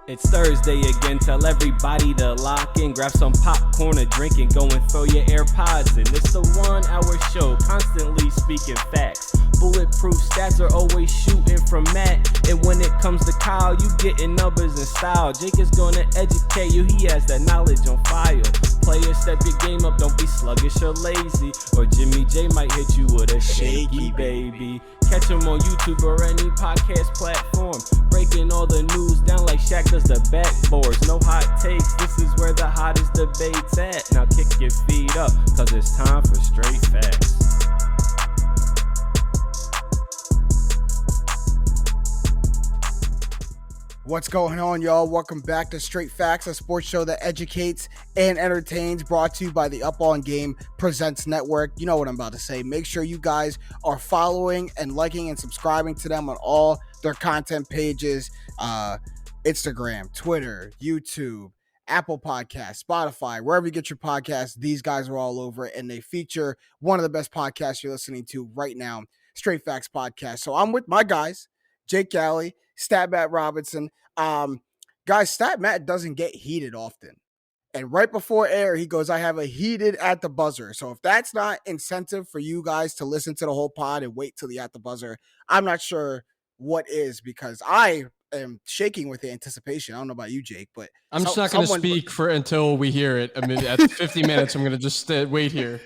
It's Thursday again, tell everybody to lock in, grab some popcorn, a drink, and go and throw your AirPods in. It's the 1 hour show, constantly speaking facts. Bulletproof stats are always shooting from Matt. And when it comes to Kyle, you getting numbers and style. Jake is gonna educate you, he has that knowledge on file. Players, step your game up, don't be sluggish or lazy. Or Jimmy J might hit you with a shaky baby. Catch him on YouTube or any podcast platform. Breaking all the news down like Shaq does the backboards. No hot takes, this is where the hottest debate's at. Now kick your feet up, cause it's time for straight facts. What's going on, y'all? Welcome back to Straight Facts, a sports show that educates and entertains, brought to you by the Up On Game Presents Network. You know what I'm about to say. Make sure you guys are following and liking and subscribing to them on all their content pages, Instagram, Twitter, YouTube, Apple Podcasts, Spotify, wherever you get your podcasts. These guys are all over it, and they feature one of the best podcasts you're listening to right now, Straight Facts Podcast. So I'm with my guys, Jake Galley, Stat Matt Robinson. Guys, Stat Matt doesn't get heated often. And right before air, he goes, I have a heated at the buzzer. So if that's not incentive for you guys to listen to the whole pod and wait till the at the buzzer, I'm not sure what is, because I am shaking with the anticipation. I don't know about you, Jake, but I'm just not going to speak for until we hear it. I mean, at 50 minutes, I'm going to just wait here.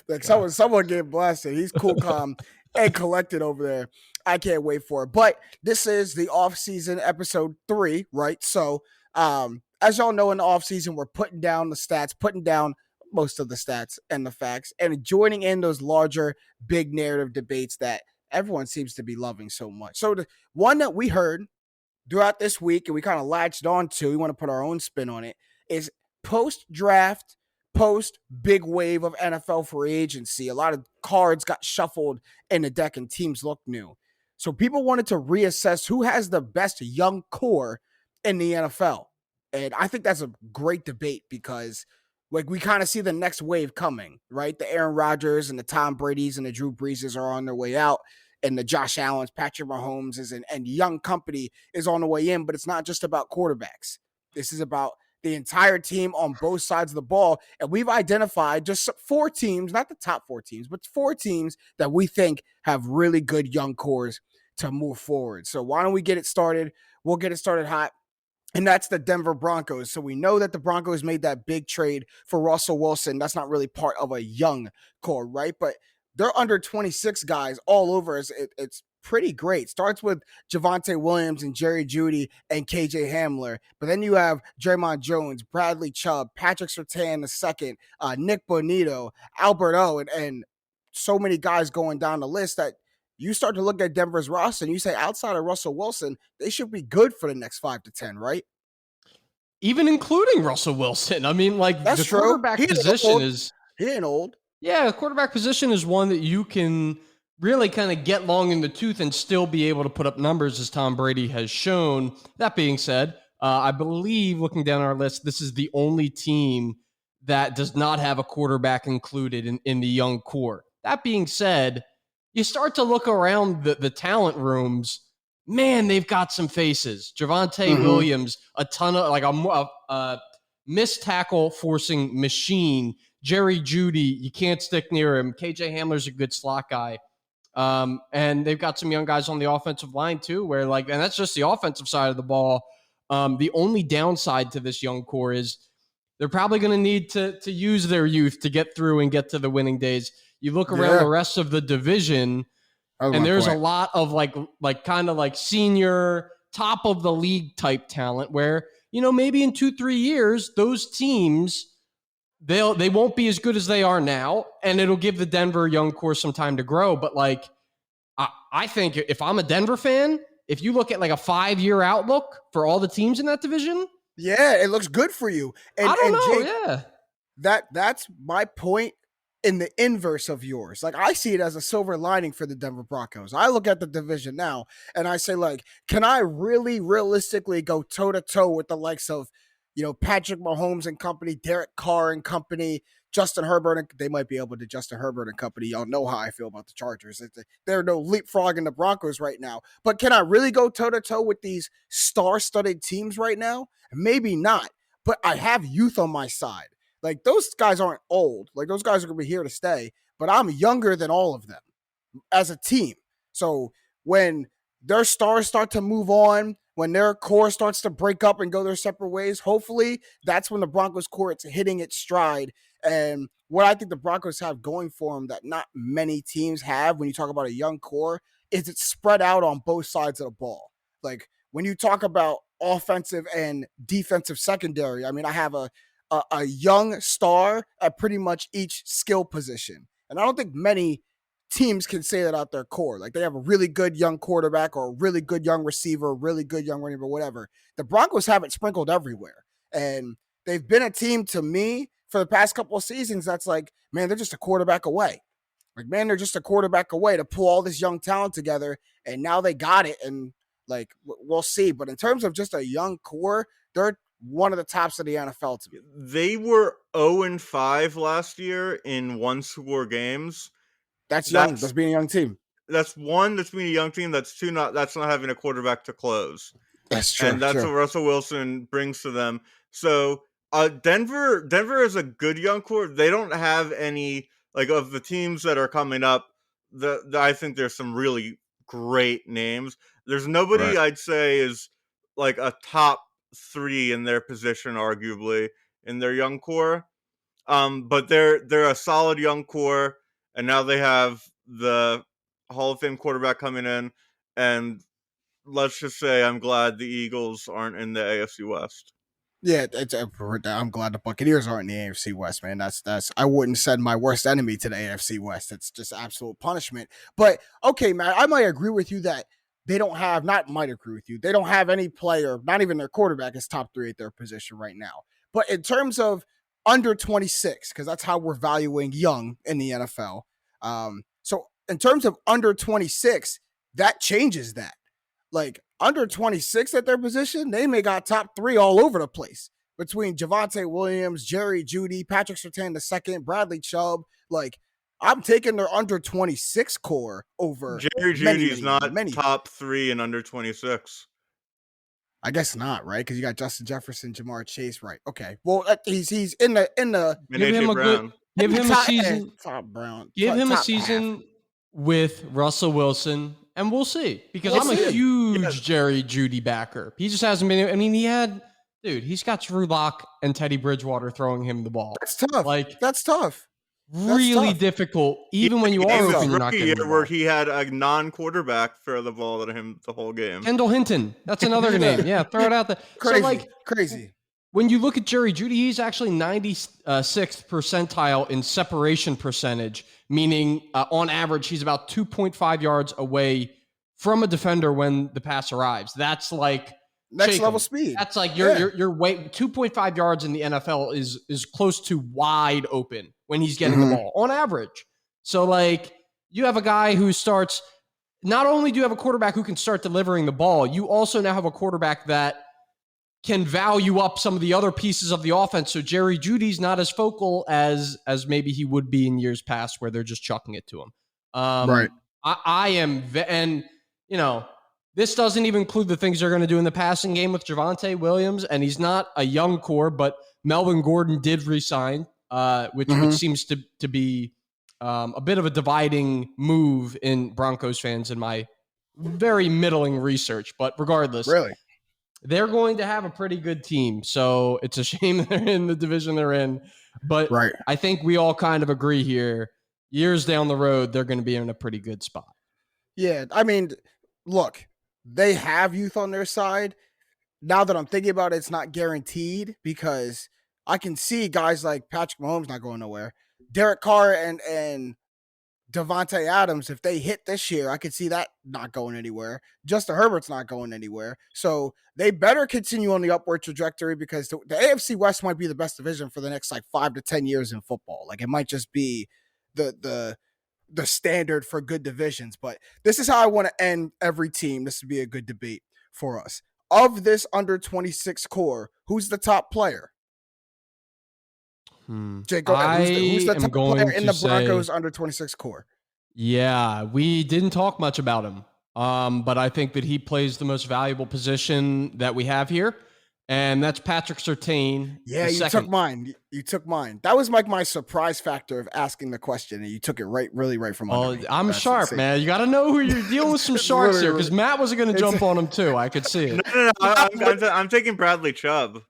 Like someone get blasted. He's cool, calm, and collected over there. I can't wait for it. But this is the Offseason episode 3, right? So as y'all know, in the offseason, we're putting down the stats, putting down most of the stats and the facts, and joining in those larger, big narrative debates that everyone seems to be loving so much. So the one that we heard throughout this week, and we kind of latched on to, we want to put our own spin on it, is post-draft, post-big wave of NFL free agency. A lot of cards got shuffled in the deck and teams look new. So people wanted to reassess who has the best young core in the NFL. And I think that's a great debate because like we kind of see the next wave coming, right? The Aaron Rodgers and the Tom Brady's and the Drew Breeses are on their way out. And the Josh Allen's, Patrick Mahomes and young company is on the way in. But it's not just about quarterbacks. This is about the entire team on both sides of the ball. And we've identified just 4 teams, not the top 4 teams, but 4 teams that we think have really good young cores to move forward. So why don't we get it started? We'll get it started hot. And that's the Denver Broncos. So we know that the Broncos made that big trade for Russell Wilson. That's not really part of a young core, right? But they're under 26 guys all over. It's pretty great. Starts with Javonte Williams and Jerry Jeudy and KJ Hamler. But then you have Draymond Jones, Bradley Chubb, Patrick Surtain II, Nick Bonito, Albert O, and so many guys going down the list that you start to look at Denver's roster and you say outside of Russell Wilson, they should be good for the next 5 to 10, right? Even including Russell Wilson. I mean, like that's the true. Quarterback position is... He ain't old. Yeah, the quarterback position is one that you can really kind of get long in the tooth and still be able to put up numbers as Tom Brady has shown. That being said, I believe looking down our list, this is the only team that does not have a quarterback included in the young core. That being said, you start to look around the talent rooms, man, they've got some faces. Javonte Williams, a ton of like a missed tackle forcing machine. Jerry Jeudy, you can't stick near him. KJ Hamler's a good slot guy. And they've got some young guys on the offensive line too, where like, and that's just the offensive side of the ball. The only downside to this young core is they're probably going to need to use their youth to get through and get to the winning days. You look around the rest of the division, and there's a lot of like kind of like senior top of the league type talent where, you know, maybe in 2-3 years, those teams, they won't be as good as they are now. And it'll give the Denver young core some time to grow. But like, I think if I'm a Denver fan, if you look at like a 5-year outlook for all the teams in that division. Yeah, it looks good for you. And, I don't know. Jake, that's my point. In the inverse of yours. Like I see it as a silver lining for the Denver Broncos. I look at the division now and I say like, can I really realistically go toe to toe with the likes of, you know, Patrick Mahomes and company, Derek Carr and company, Justin Herbert, they might be able to Justin Herbert and company. Y'all know how I feel about the Chargers. They're no leapfrogging the Broncos right now. But can I really go toe-to-toe with these star-studded teams right now? Maybe not. But I have youth on my side. Like, those guys aren't old. Like, those guys are going to be here to stay. But I'm younger than all of them as a team. So when their stars start to move on, when their core starts to break up and go their separate ways, hopefully that's when the Broncos core is hitting its stride. And what I think the Broncos have going for them that not many teams have when you talk about a young core is it's spread out on both sides of the ball. Like when you talk about offensive and defensive secondary, I mean, I have a young star at pretty much each skill position. And I don't think many teams can say that out their core. Like they have a really good young quarterback or a really good young receiver, a really good young running back, whatever. The Broncos have it sprinkled everywhere. And they've been a team to me for the past couple of seasons that's like, man, they're just a quarterback away. Like, man, they're just a quarterback away to pull all this young talent together. And now they got it. And like, we'll see. But in terms of just a young core, they're one of the tops of the NFL to me. They were 0-5 last year in one-score games. That's young. That's being a young team. That's one, that's being a young team. That's two, that's not having a quarterback to close. That's true. And that's what Russell Wilson brings to them. So Denver is a good young core. They don't have any, like, of the teams that are coming up, I think there's some really great names. There's nobody I'd say is like a top 3 in their position, arguably, in their young core. But they're a solid young core, and now they have the Hall of Fame quarterback coming in, and let's just say I'm glad the Eagles aren't in the AFC West. Yeah, I'm glad the Buccaneers aren't in the AFC West, man. That's I wouldn't send my worst enemy to the AFC West. It's just absolute punishment. But okay, man, I might agree with you that they don't have, not might agree with you, they don't have any player, not even their quarterback is top 3 at their position right now. But in terms of under 26, because that's how we're valuing young in the NFL. So in terms of under 26, that changes that. Like under 26 at their position, they may got top 3 all over the place between Javonte Williams, Jerry Jeudy, Patrick Surtain II, Bradley Chubb. Like I'm taking their under 26 core over. Jerry Judy's not top 3 in under 26. I guess not, right? Because you got Justin Jefferson, Jamar Chase, right? Okay. Well, he's in the give him a Brown. Give him a season. Top Brown. Give him a top season half. with Russell Wilson, and we'll see. Because I'm a huge Jerry Jeudy backer. He just hasn't been. I mean, he's got Drew Lock and Teddy Bridgewater throwing him the ball. That's tough. Like that's tough. Really difficult, even when you are open. You're not getting the ball. Where he had a non-quarterback throw the ball at him the whole game. Kendall Hinton. That's another name. Yeah, throw it out there. Crazy. When you look at Jerry Jeudy, he's actually 96th percentile in separation percentage, meaning on average, he's about 2.5 yards away from a defender when the pass arrives. That's like next level speed. That's like your weight. 2.5 yards in the NFL is close to wide open when he's getting the ball on average. So like you have a guy who starts. Not only do you have a quarterback who can start delivering the ball, you also now have a quarterback that can value up some of the other pieces of the offense. So Jerry Jeudy's not as focal as maybe he would be in years past where they're just chucking it to him. Right. I am, and you know, this doesn't even include the things they're going to do in the passing game with Javonte Williams, and he's not a young core, but Melvin Gordon did resign, which seems to be a bit of a dividing move in Broncos fans in my very middling research. But regardless, really, they're going to have a pretty good team. So it's a shame they're in the division they're in. But I think we all kind of agree here. Years down the road, they're going to be in a pretty good spot. Yeah, I mean, look, they have youth on their side. Now that I'm thinking about it, it's not guaranteed because I can see guys like Patrick Mahomes not going nowhere. Derek Carr and Devontae Adams, if they hit this year, I could see that not going anywhere. Justin Herbert's not going anywhere. So they better continue on the upward trajectory because the AFC West might be the best division for the next like 5 to 10 years in football. Like it might just be the standard for good divisions. But this is how I want to end every team. This would be a good debate for us. Of this under 26 core, who's the top player? Jake, go ahead. Who's the I am top going player in to the Broncos say, under 26 core? yeah, we didn't talk much about him, but I think that he plays the most valuable position that we have here, and that's Patrick Surtain, Yeah, the you took second. mine. You took mine. That was like my surprise factor of asking the question, and you took it really right from under Oh, me. I'm That's sharp, insane. man. You got to know who you're dealing with. Some It's sharks here, literally- because Matt wasn't going to it's- jump on him too. I could see it. No. I'm taking Bradley Chubb.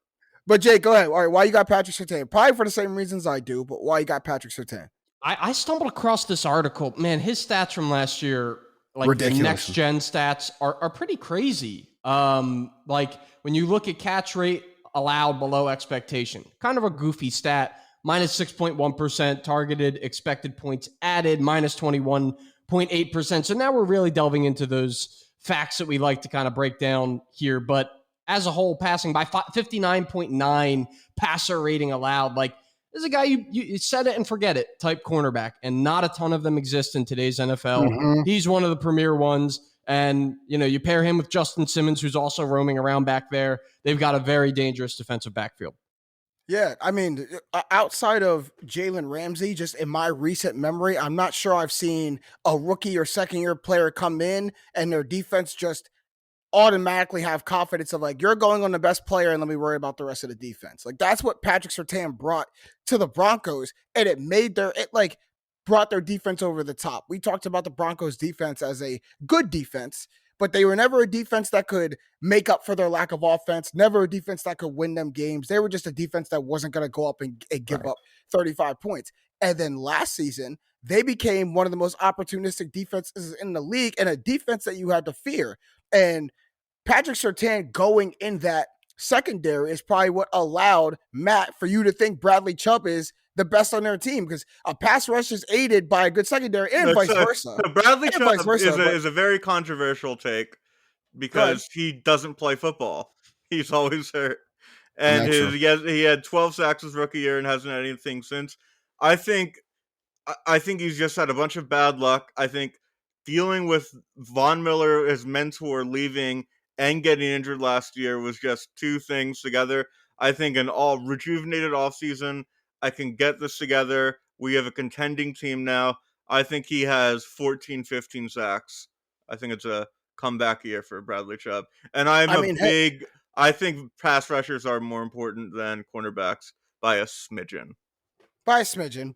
But Jake, go ahead. All right, why you got Patrick Surtain? Probably for the same reasons I do, but why you got Patrick Surtain? I stumbled across this article. Man, his stats from last year, like Ridiculous. the next gen stats, are pretty crazy. Like when you look at catch rate allowed below expectation, kind of a goofy stat. Minus 6.1% targeted, expected points added, minus 21.8%. So now we're really delving into those facts that we like to kind of break down here. But as a whole, passing by 59.9 passer rating allowed, like this is a guy you set it and forget it type cornerback, and not a ton of them exist in today's NFL. Mhm. He's one of the premier ones. And, you pair him with Justin Simmons, who's also roaming around back there. They've got a very dangerous defensive backfield. Yeah, I mean, outside of Jalen Ramsey, just in my recent memory, I'm not sure I've seen a rookie or second-year player come in and their defense just automatically have confidence of like, you're going on the best player and let me worry about the rest of the defense. Like that's what Patrick Surtain brought to the Broncos, and it brought their defense over the top. We talked about the Broncos defense as a good defense, but they were never a defense that could make up for their lack of offense, never a defense that could win them games. They were just a defense that wasn't going to go up and give up 35 points. And then last season, they became one of the most opportunistic defenses in the league, and a defense that you had to fear. And Patrick Surtain going in that secondary is probably what allowed Matt for you to think Bradley Chubb is the best on their team, because a pass rush is aided by a good secondary and vice versa. So Bradley And Chubb vice versa, is a very controversial take because he doesn't play football. He's always hurt. And he had 12 sacks his rookie year and hasn't had anything since. I think he's just had a bunch of bad luck. I think dealing with Von Miller, his mentor, leaving and getting injured last year was just two things together. I think an all rejuvenated offseason, I can get this together. We have a contending team now. I think he has 14, 15 sacks. I think it's a comeback year for Bradley Chubb. And I think pass rushers are more important than cornerbacks by a smidgen. By a smidgen.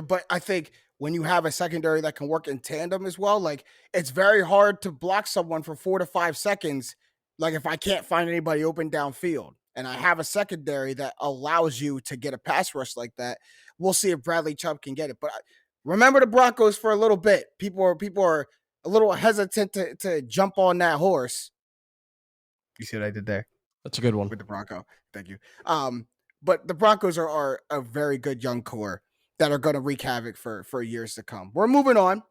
But I think when you have a secondary that can work in tandem as well, like it's very hard to block someone for 4 to 5 seconds. Like if I can't find anybody open downfield and I have a secondary that allows you to get a pass rush like that, we'll see if Bradley Chubb can get it. But remember the Broncos for a little bit. People are a little hesitant to jump on that horse. You see what I did there? That's a good one. With the Bronco. Thank you. But the Broncos are a very good young core that are going to wreak havoc for years to come. We're moving on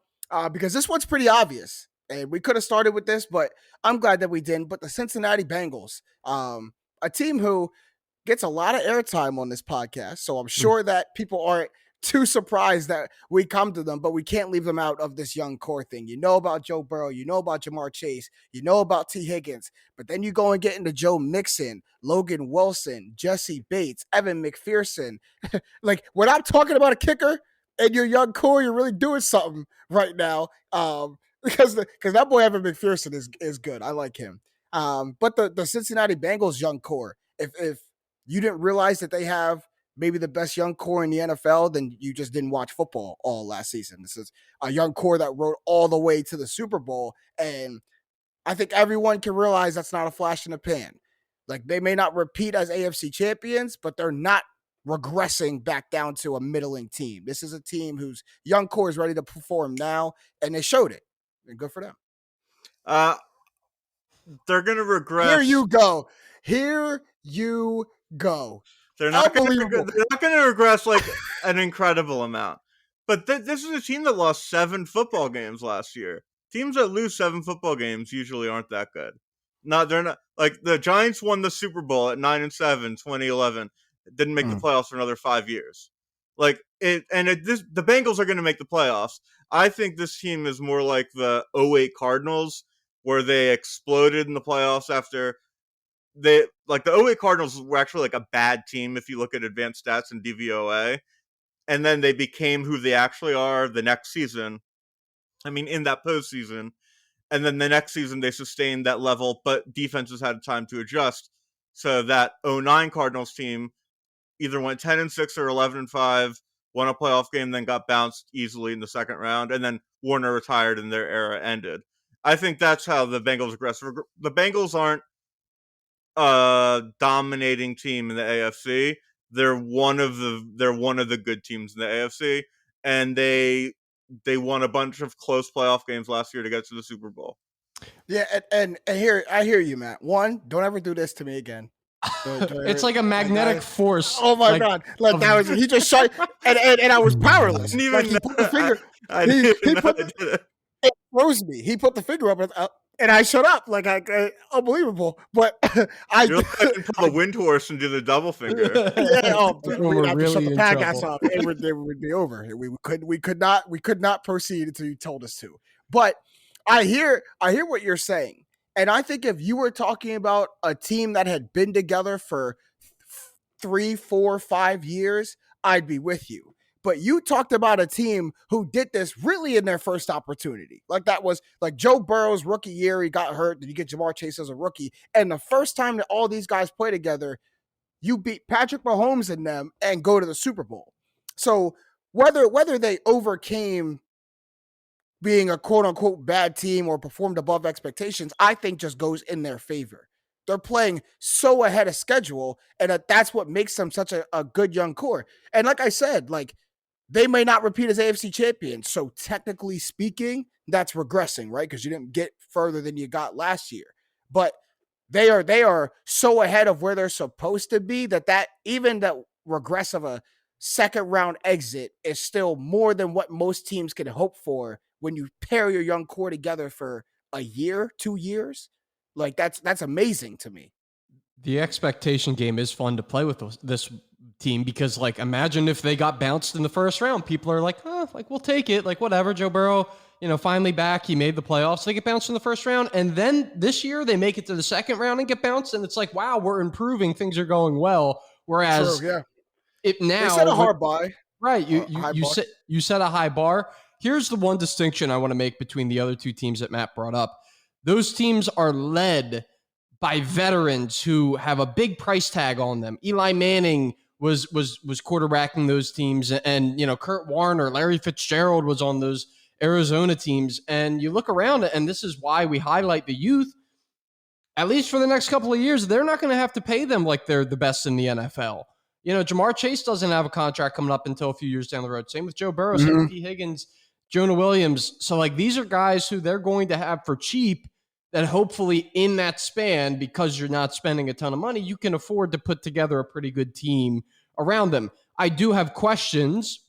because this one's pretty obvious. And we could have started with this, but I'm glad that we didn't. But the Cincinnati Bengals, a team who gets a lot of airtime on this podcast. So I'm sure that people aren't too surprised that we come to them, but we can't leave them out of this young core thing. You know about Joe Burrow, you know about Jamar Chase, you know about T. Higgins, but then you go and get into Joe Mixon, Logan Wilson, Jesse Bates, Evan McPherson. Like when I'm talking about a kicker and your young core, you're really doing something right now. Because that boy Evan McPherson is good. I like him. But the Cincinnati Bengals young core, if you didn't realize that they have maybe the best young core in the NFL, then you just didn't watch football all last season. This is a young core that rode all the way to the Super Bowl. And I think everyone can realize that's not a flash in the pan. Like they may not repeat as AFC champions, but they're not regressing back down to a middling team. This is a team whose young core is ready to perform now, and they showed it. And good for them. They're going to regress. Here you go. Here you go. They're not going to regress like an incredible amount. But this is a team that lost 7 football games last year. Teams that lose 7 football games usually aren't that good. They're not. Like the Giants won the Super Bowl at 9-7, 2011. Didn't make the playoffs for another 5 years. The Bengals are going to make the playoffs. I think this team is more like the 2008 Cardinals, where they exploded in the playoffs after the 08 Cardinals were actually like a bad team if you look at advanced stats and DVOA, and then they became who they actually are the next season. I mean, in that postseason, and then the next season they sustained that level, but defenses had time to adjust. So that 09 Cardinals team either went 10-6 or 11-5, won a playoff game, then got bounced easily in the second round, and then Warner retired and their era ended. I think that's how the Bengals regress. The Bengals aren't a dominating team in the AFC. They're one of the good teams in the AFC, and they won a bunch of close playoff games last year to get to the Super Bowl. Yeah, and here I hear you, Matt. One, don't ever do this to me again. It's like a magnetic force. Oh my god! Like that was he just shot, and I was powerless. I didn't Like even he put the finger. I didn't He even put know I did it. it froze me. He put the finger up, and I shut up. Like unbelievable. But You're like I can pull the wind horse and do the double finger. yeah, That's when we'd we're have to shut really the in podcast trouble. off. It would be over. We could not proceed until you told us to. But I hear what you're saying, and I think if you were talking about a team that had been together for 3, 4, 5 years, I'd be with you. But you talked about a team who did this really in their first opportunity. Like that was like Joe Burrow's rookie year. He got hurt. Then you get Jamar Chase as a rookie. And the first time that all these guys play together, you beat Patrick Mahomes and them and go to the Super Bowl. So whether they overcame being a quote unquote bad team or performed above expectations, I think just goes in their favor. They're playing so ahead of schedule, and that's what makes them such a good young core. And like I said, like they may not repeat as AFC champions. So technically speaking, that's regressing, right? Because you didn't get further than you got last year. But they are so ahead of where they're supposed to be that even that regress of a second round exit is still more than what most teams can hope for when you pair your young core together for a year, 2 years. Like that's amazing to me. The expectation game is fun to play with this team because, like, imagine if they got bounced in the first round. People are like, oh, like, we'll take it. Like, whatever. Joe Burrow, finally back. He made the playoffs. They get bounced in the first round. And then this year they make it to the second round and get bounced. And it's like, wow, we're improving. Things are going well. Whereas True, yeah. it now. They set a hard bar. Right. You set a high bar. Here's the one distinction I want to make between the other two teams that Matt brought up. Those teams are led by veterans who have a big price tag on them. Eli Manning was quarterbacking those teams, and Kurt Warner, Larry Fitzgerald was on those Arizona teams. And you look around, and this is why we highlight the youth. At least for the next couple of years, they're not going to have to pay them like they're the best in the NFL. Jamar Chase doesn't have a contract coming up until a few years down the road. Same with Joe Burrow, same with T. Higgins, Jonah Williams. So, like, these are guys who they're going to have for cheap that hopefully in that span, because you're not spending a ton of money, you can afford to put together a pretty good team around them. I do have questions.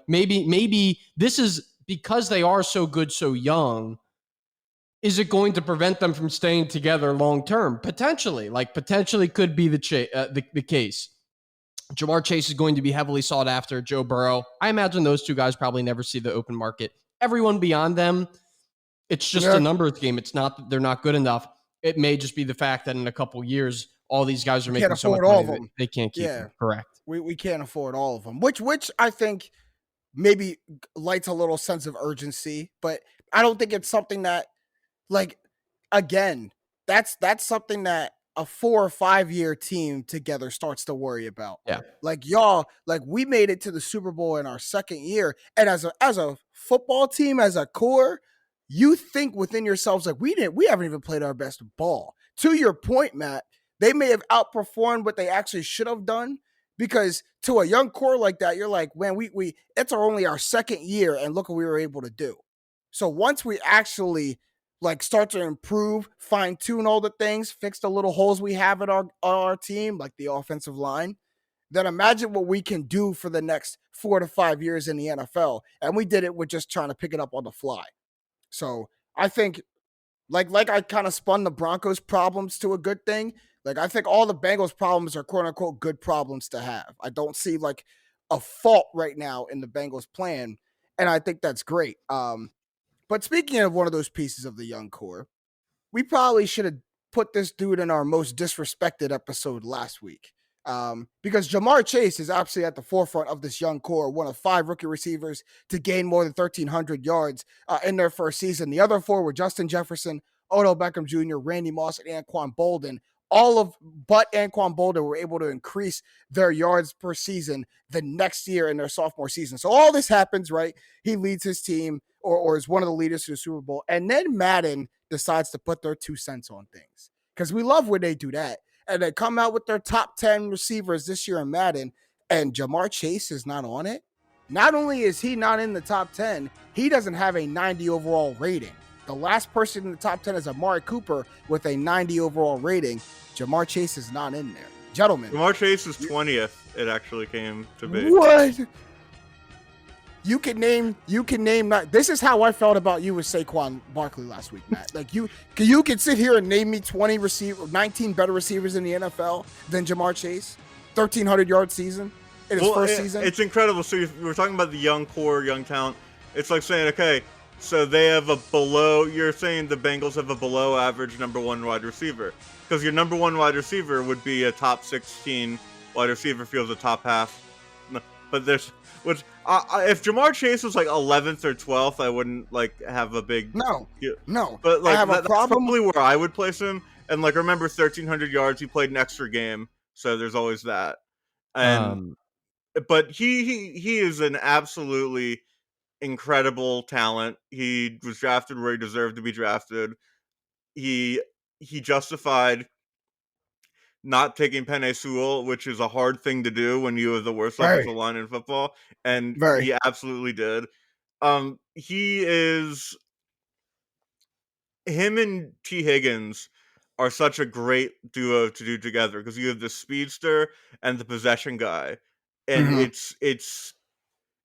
Maybe this is because they are so good, so young. Is it going to prevent them from staying together long term? Potentially. Potentially could be the case. Jamar Chase is going to be heavily sought after. Joe Burrow. I imagine those two guys probably never see the open market. Everyone beyond them, it's just a numbers game. It's not that they're not good enough. It may just be the fact that in a couple years, all these guys are making so much money they can't keep them. Correct. We can't afford all of them, which I think maybe lights a little sense of urgency, but I don't think it's something that, like, again, that's something that a 4 or 5 year team together starts to worry about. Yeah. Like y'all, like we made it to the Super Bowl in our second year. And as a football team, as a core, you think within yourselves, like we haven't even played our best ball. To your point, Matt, they may have outperformed what they actually should have done, because to a young core like that, you're like, man, we it's only our second year and look what we were able to do. So once we actually like start to improve, fine tune all the things, fix the little holes we have at our team, like the offensive line, then imagine what we can do for the next 4 to 5 years in the NFL. And we did it with just trying to pick it up on the fly. So I think like I kind of spun the Broncos problems to a good thing. Like I think all the Bengals problems are quote unquote good problems to have. I don't see like a fault right now in the Bengals plan. And I think that's great. But speaking of one of those pieces of the young core, we probably should have put this dude in our most disrespected episode last week. Because Jamar Chase is absolutely at the forefront of this young core, one of 5 rookie receivers to gain more than 1,300 yards in their first season. The other 4 were Justin Jefferson, Odell Beckham Jr., Randy Moss, and Anquan Bolden. But Anquan Bolden were able to increase their yards per season the next year in their sophomore season. So all this happens, right? He leads his team or is one of the leaders to the Super Bowl. And then Madden decides to put their 2 cents on things because we love when they do that. And they come out with their top 10 receivers this year in Madden, and Jamar Chase is not on it. Not only is he not in the top 10, he doesn't have a 90 overall rating. The last person in the top 10 is Amari Cooper with a 90 overall rating. Jamar Chase is not in there. Gentlemen. Jamar Chase is 20th, it actually came to be. What? You can name this is how I felt about you with Saquon Barkley last week, Matt. Like you can sit here and name me 19 better receivers in the NFL than Jamar Chase. 1,300 yard season in his first season. It's incredible. So we're talking about the young core, young talent. It's like saying, okay, so they have you're saying the Bengals have a below average number 1 wide receiver. Because your number 1 wide receiver would be a top 16 wide receiver, feels a top half. But if Jamar Chase was like 11th or 12th, I wouldn't like have a big no. But like I have a that's probably where I would place him. And like remember 1,300 yards, he played an extra game, so there's always that. And but he is an absolutely incredible talent. He was drafted where he deserved to be drafted. He justified not taking Penei Sewell, which is a hard thing to do when you have the worst offensive line in football, and he absolutely did. Him and T. Higgins are such a great duo to do together because you have the speedster and the possession guy, and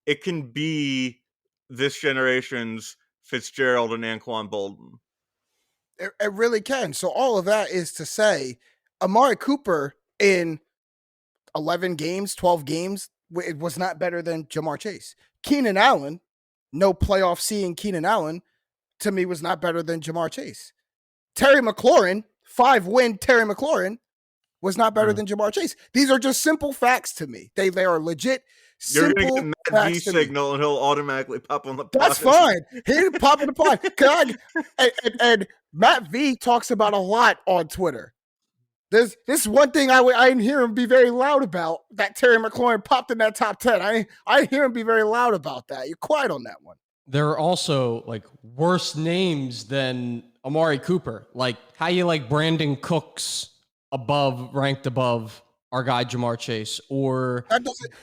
it can be this generation's Fitzgerald and Anquan Bolden. It really can. So all of that is to say, Amari Cooper in 11 games, 12 games, it was not better than Jamar Chase. Keenan Allen, no playoff seeing Keenan Allen, to me was not better than Jamar Chase. Terry McLaurin, 5-win Terry McLaurin, was not better than Jamar Chase. These are just simple facts to me. They are legit You're simple going to get Matt V signal and he'll automatically pop on the pod. That's fine. He'll pop on the pod. And Matt V talks about a lot on Twitter. This is one thing I didn't hear him be very loud about, that Terry McLaurin popped in that top 10. I didn't hear him be very loud about that. You're quiet on that one. There are also like worse names than Amari Cooper. Like how you like Brandon Cooks ranked above our guy Jamar Chase, or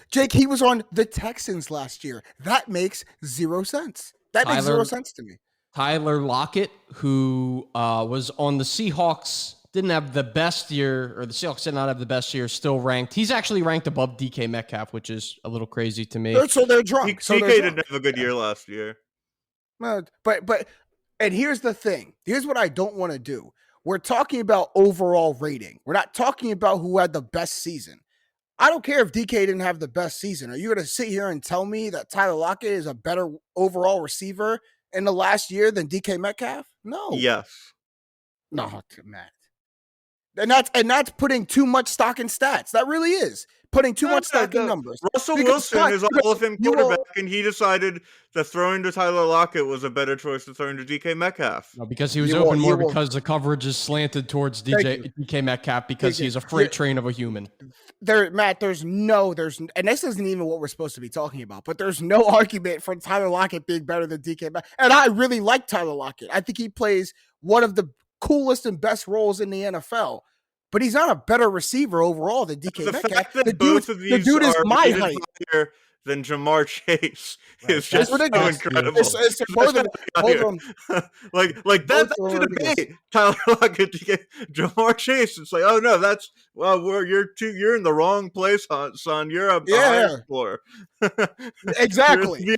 Jake, he was on the Texans last year. That makes 0 sense. That makes 0 sense to me. Tyler Lockett, who was on the Seahawks, didn't have the best year, or the Seahawks did not have the best year, still ranked. He's actually ranked above DK Metcalf, which is a little crazy to me. So they're drunk. DK didn't have a good year last year. But and here's the thing. Here's what I don't want to do. We're talking about overall rating. We're not talking about who had the best season. I don't care if DK didn't have the best season. Are you going to sit here and tell me that Tyler Lockett is a better overall receiver in the last year than DK Metcalf? No. Yes. No, Matt. And that's putting too much stock in stats. That really is putting too much stock in numbers. Russell Wilson is a Hall of Fame quarterback, and he decided that throwing to Tyler Lockett was a better choice than throwing to DK Metcalf. No, because he was open more because the coverage is slanted towards DK Metcalf because he's a freight train of a human. Matt, and this isn't even what we're supposed to be talking about, but there's no argument for Tyler Lockett being better than DK Metcalf. And I really like Tyler Lockett. I think he plays one of the coolest and best roles in the NFL, but he's not a better receiver overall than DK Metcalf. The dude is my height. Higher than Jamar Chase is just so incredible. Like that's the debate. Tyler Lockett, Jamar Chase. It's like, oh no, you're in the wrong place, son. You're a higher floor. Exactly.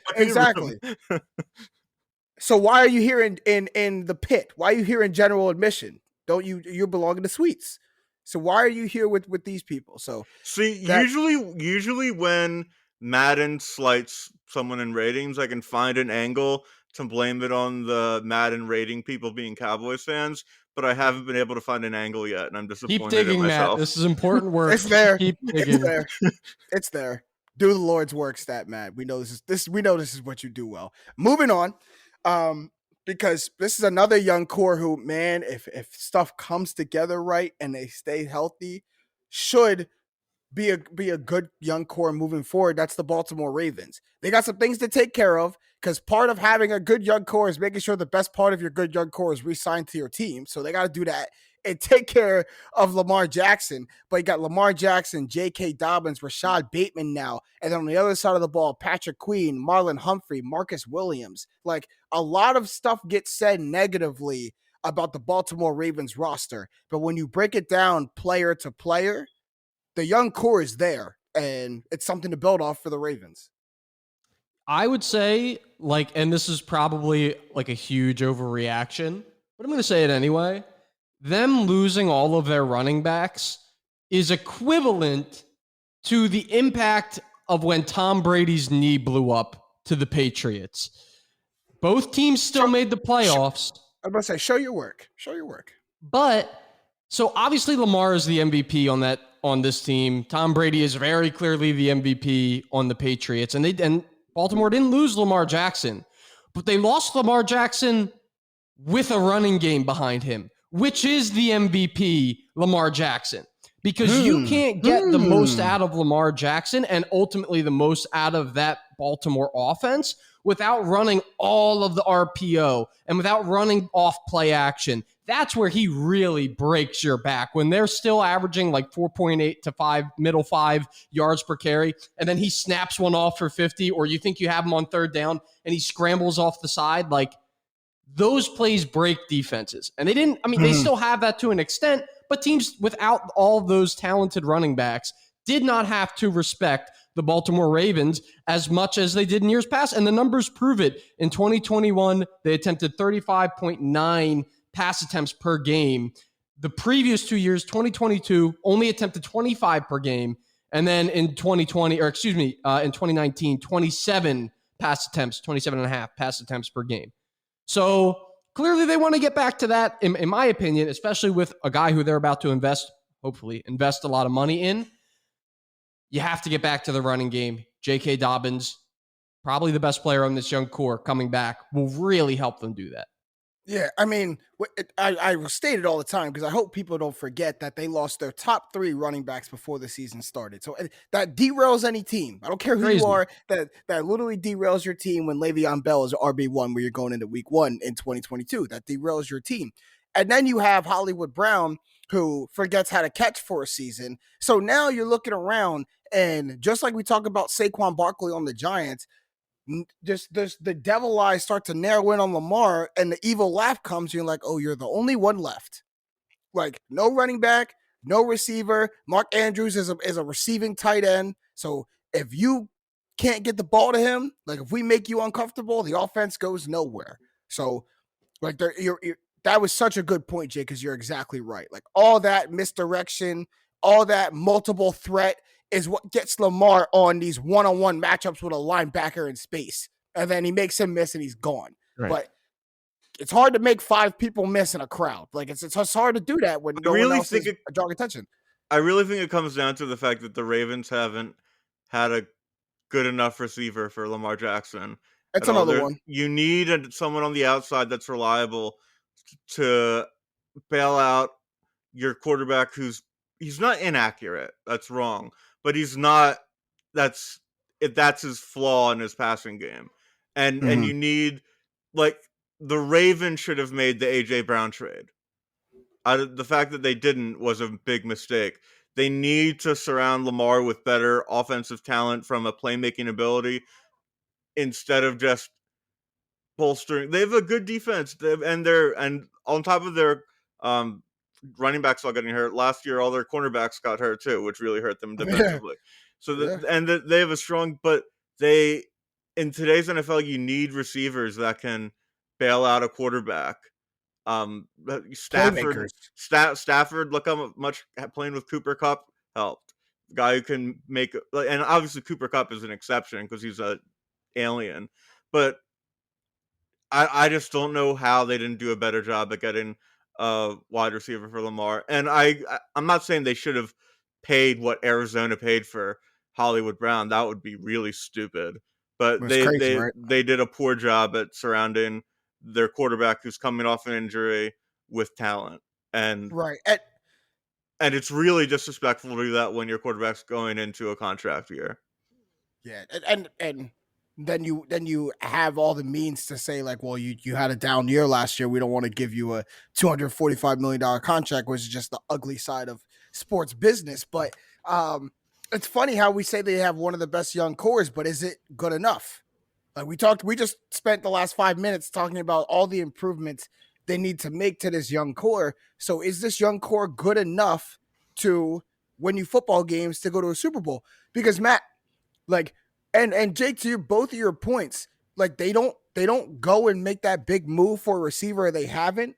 So why are you here in the pit? Why are you here in general admission? Don't you belong in the suites? So why are you here with these people? So see, usually when Madden slights someone in ratings, I can find an angle to blame it on the Madden rating people being Cowboys fans, but I haven't been able to find an angle yet, and I'm disappointed Keep digging, in Matt. myself. This is important work. It's there. Keep It's digging. there. It's there. Do the Lord's work, stat Matt. We know we know this is what you do well. Moving on. Because this is another young core who, man, if stuff comes together right and they stay healthy, should be a good young core moving forward. That's the Baltimore Ravens. They got some things to take care of because part of having a good young core is making sure the best part of your good young core is re-signed to your team. So they got to do that and take care of Lamar Jackson. But you got Lamar Jackson, J.K. Dobbins, Rashad Bateman now. And then on the other side of the ball, Patrick Queen, Marlon Humphrey, Marcus Williams. Like, a lot of stuff gets said negatively about the Baltimore Ravens roster. But when you break it down player to player, the young core is there, and it's something to build off for the Ravens. I would say, like, and this is probably like a huge overreaction, but I'm going to say it anyway. Them losing all of their running backs is equivalent to the impact of when Tom Brady's knee blew up to the Patriots. Both teams still made the playoffs. I'm going to say, show your work. Show your work. But, so obviously Lamar is the MVP on this team. Tom Brady is very clearly the MVP on the Patriots. And Baltimore didn't lose Lamar Jackson, but they lost Lamar Jackson with a running game behind him, which is the MVP, Lamar Jackson. Because you can't get the most out of Lamar Jackson and ultimately the most out of that Baltimore offense without running all of the RPO and without running off play action. That's where he really breaks your back when they're still averaging like 4.8 to 5, middle 5 yards per carry. And then he snaps one off for 50, or you think you have him on third down and he scrambles off the side. Like, those plays break defenses. And they still have that to an extent, but teams without all those talented running backs did not have to respect the Baltimore Ravens as much as they did in years past. And the numbers prove it. In 2021, they attempted 35.9 pass attempts per game. The previous 2 years, 2022, only attempted 25 per game. And then in 2019, 27 pass attempts, 27 and a half pass attempts per game. So clearly they want to get back to that, in my opinion, especially with a guy who they're about to hopefully invest a lot of money in. You have to get back to the running game. J.K. Dobbins, probably the best player on this young core coming back, will really help them do that. Yeah, I mean, I state it all the time because I hope people don't forget that they lost their top 3 running backs before the season started. So that derails any team. I don't care who you are. That literally derails your team when Le'Veon Bell is RB1 where you're going into week 1 in 2022. That derails your team. And then you have Hollywood Brown, who forgets how to catch for a season. So now you're looking around, and just like we talk about Saquon Barkley on the Giants, just the devil eyes start to narrow in on Lamar, and the evil laugh comes. You're like, oh, you're the only one left. Like, no running back, no receiver. Mark Andrews is a receiving tight end. So if you can't get the ball to him, like if we make you uncomfortable, the offense goes nowhere. So like that was such a good point, Jay, because you're exactly right. Like, all that misdirection, all that multiple threat is what gets Lamar on these one-on-one matchups with a linebacker in space. And then he makes him miss and he's gone. Right. But it's hard to make 5 people miss in a crowd. Like, it's hard to do that when no one else is drawing attention. I really think it comes down to the fact that the Ravens haven't had a good enough receiver for Lamar Jackson. That's another one. You need someone on the outside that's reliable to bail out your quarterback he's not inaccurate. That's wrong. But he's not. That's his flaw in his passing game, and you need, like, the Ravens should have made the AJ Brown trade. The fact that they didn't was a big mistake. They need to surround Lamar with better offensive talent from a playmaking ability instead of just bolstering. They have a good defense, and on top of their running backs all getting hurt. Last year, all their cornerbacks got hurt too, which really hurt them defensively. So they have a strong, but in today's NFL, you need receivers that can bail out a quarterback. Stafford, look how much playing with Cooper Kupp helped. The guy who can make, and obviously Cooper Kupp is an exception because he's an alien, but I just don't know how they didn't do a better job at getting a wide receiver for Lamar. And I'm not saying they should have paid what Arizona paid for Hollywood Brown. That would be really stupid. But It's crazy, right? they did a poor job at surrounding their quarterback who's coming off an injury with talent. And Right. and it's really disrespectful to do that when your quarterback's going into a contract year. Yeah, and then you have all the means to say like, well, you had a down year last year. We don't want to give you a $245 million contract, which is just the ugly side of sports business. But it's funny how we say they have one of the best young cores, but is it good enough? Like we just spent the last 5 minutes talking about all the improvements they need to make to this young core. So is this young core good enough to win you football games to go to a Super Bowl? Because Matt, like, and Jake, to both of your points, like they don't go and make that big move for a receiver they haven't.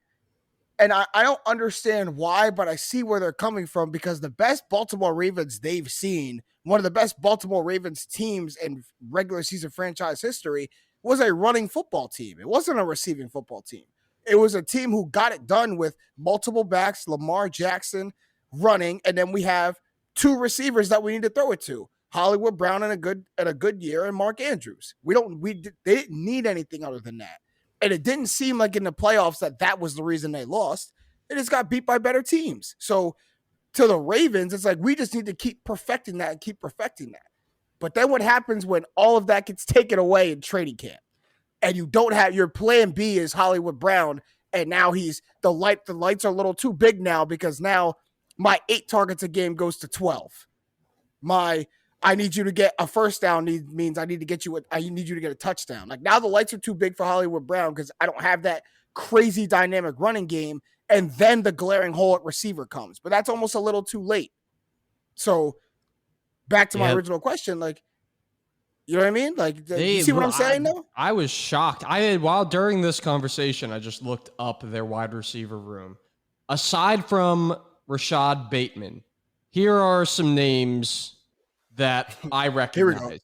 And I don't understand why, but I see where they're coming from because the best Baltimore Ravens they've seen, one of the best Baltimore Ravens teams in regular season franchise history, was a running football team. It wasn't a receiving football team. It was a team who got it done with multiple backs, Lamar Jackson running, and then we have two receivers that we need to throw it to. Hollywood Brown in a good year and Mark Andrews. They didn't need anything other than that. And it didn't seem like in the playoffs that was the reason they lost. They just got beat by better teams. So to the Ravens, it's like we just need to keep perfecting that and keep perfecting that. But then what happens when all of that gets taken away in training camp and you don't have your plan B is Hollywood Brown, and now the lights are a little too big now because now my 8 targets a game goes to 12. I need you to get a first down means I need you to get a touchdown. Like now the lights are too big for Hollywood Brown because I don't have that crazy dynamic running game. And then the glaring hole at receiver comes, but that's almost a little too late. So back to my original question, like, you know what I mean? Like, you see what I'm saying though? I was shocked. While during this conversation, I just looked up their wide receiver room. Aside from Rashad Bateman, here are some names that I recognize.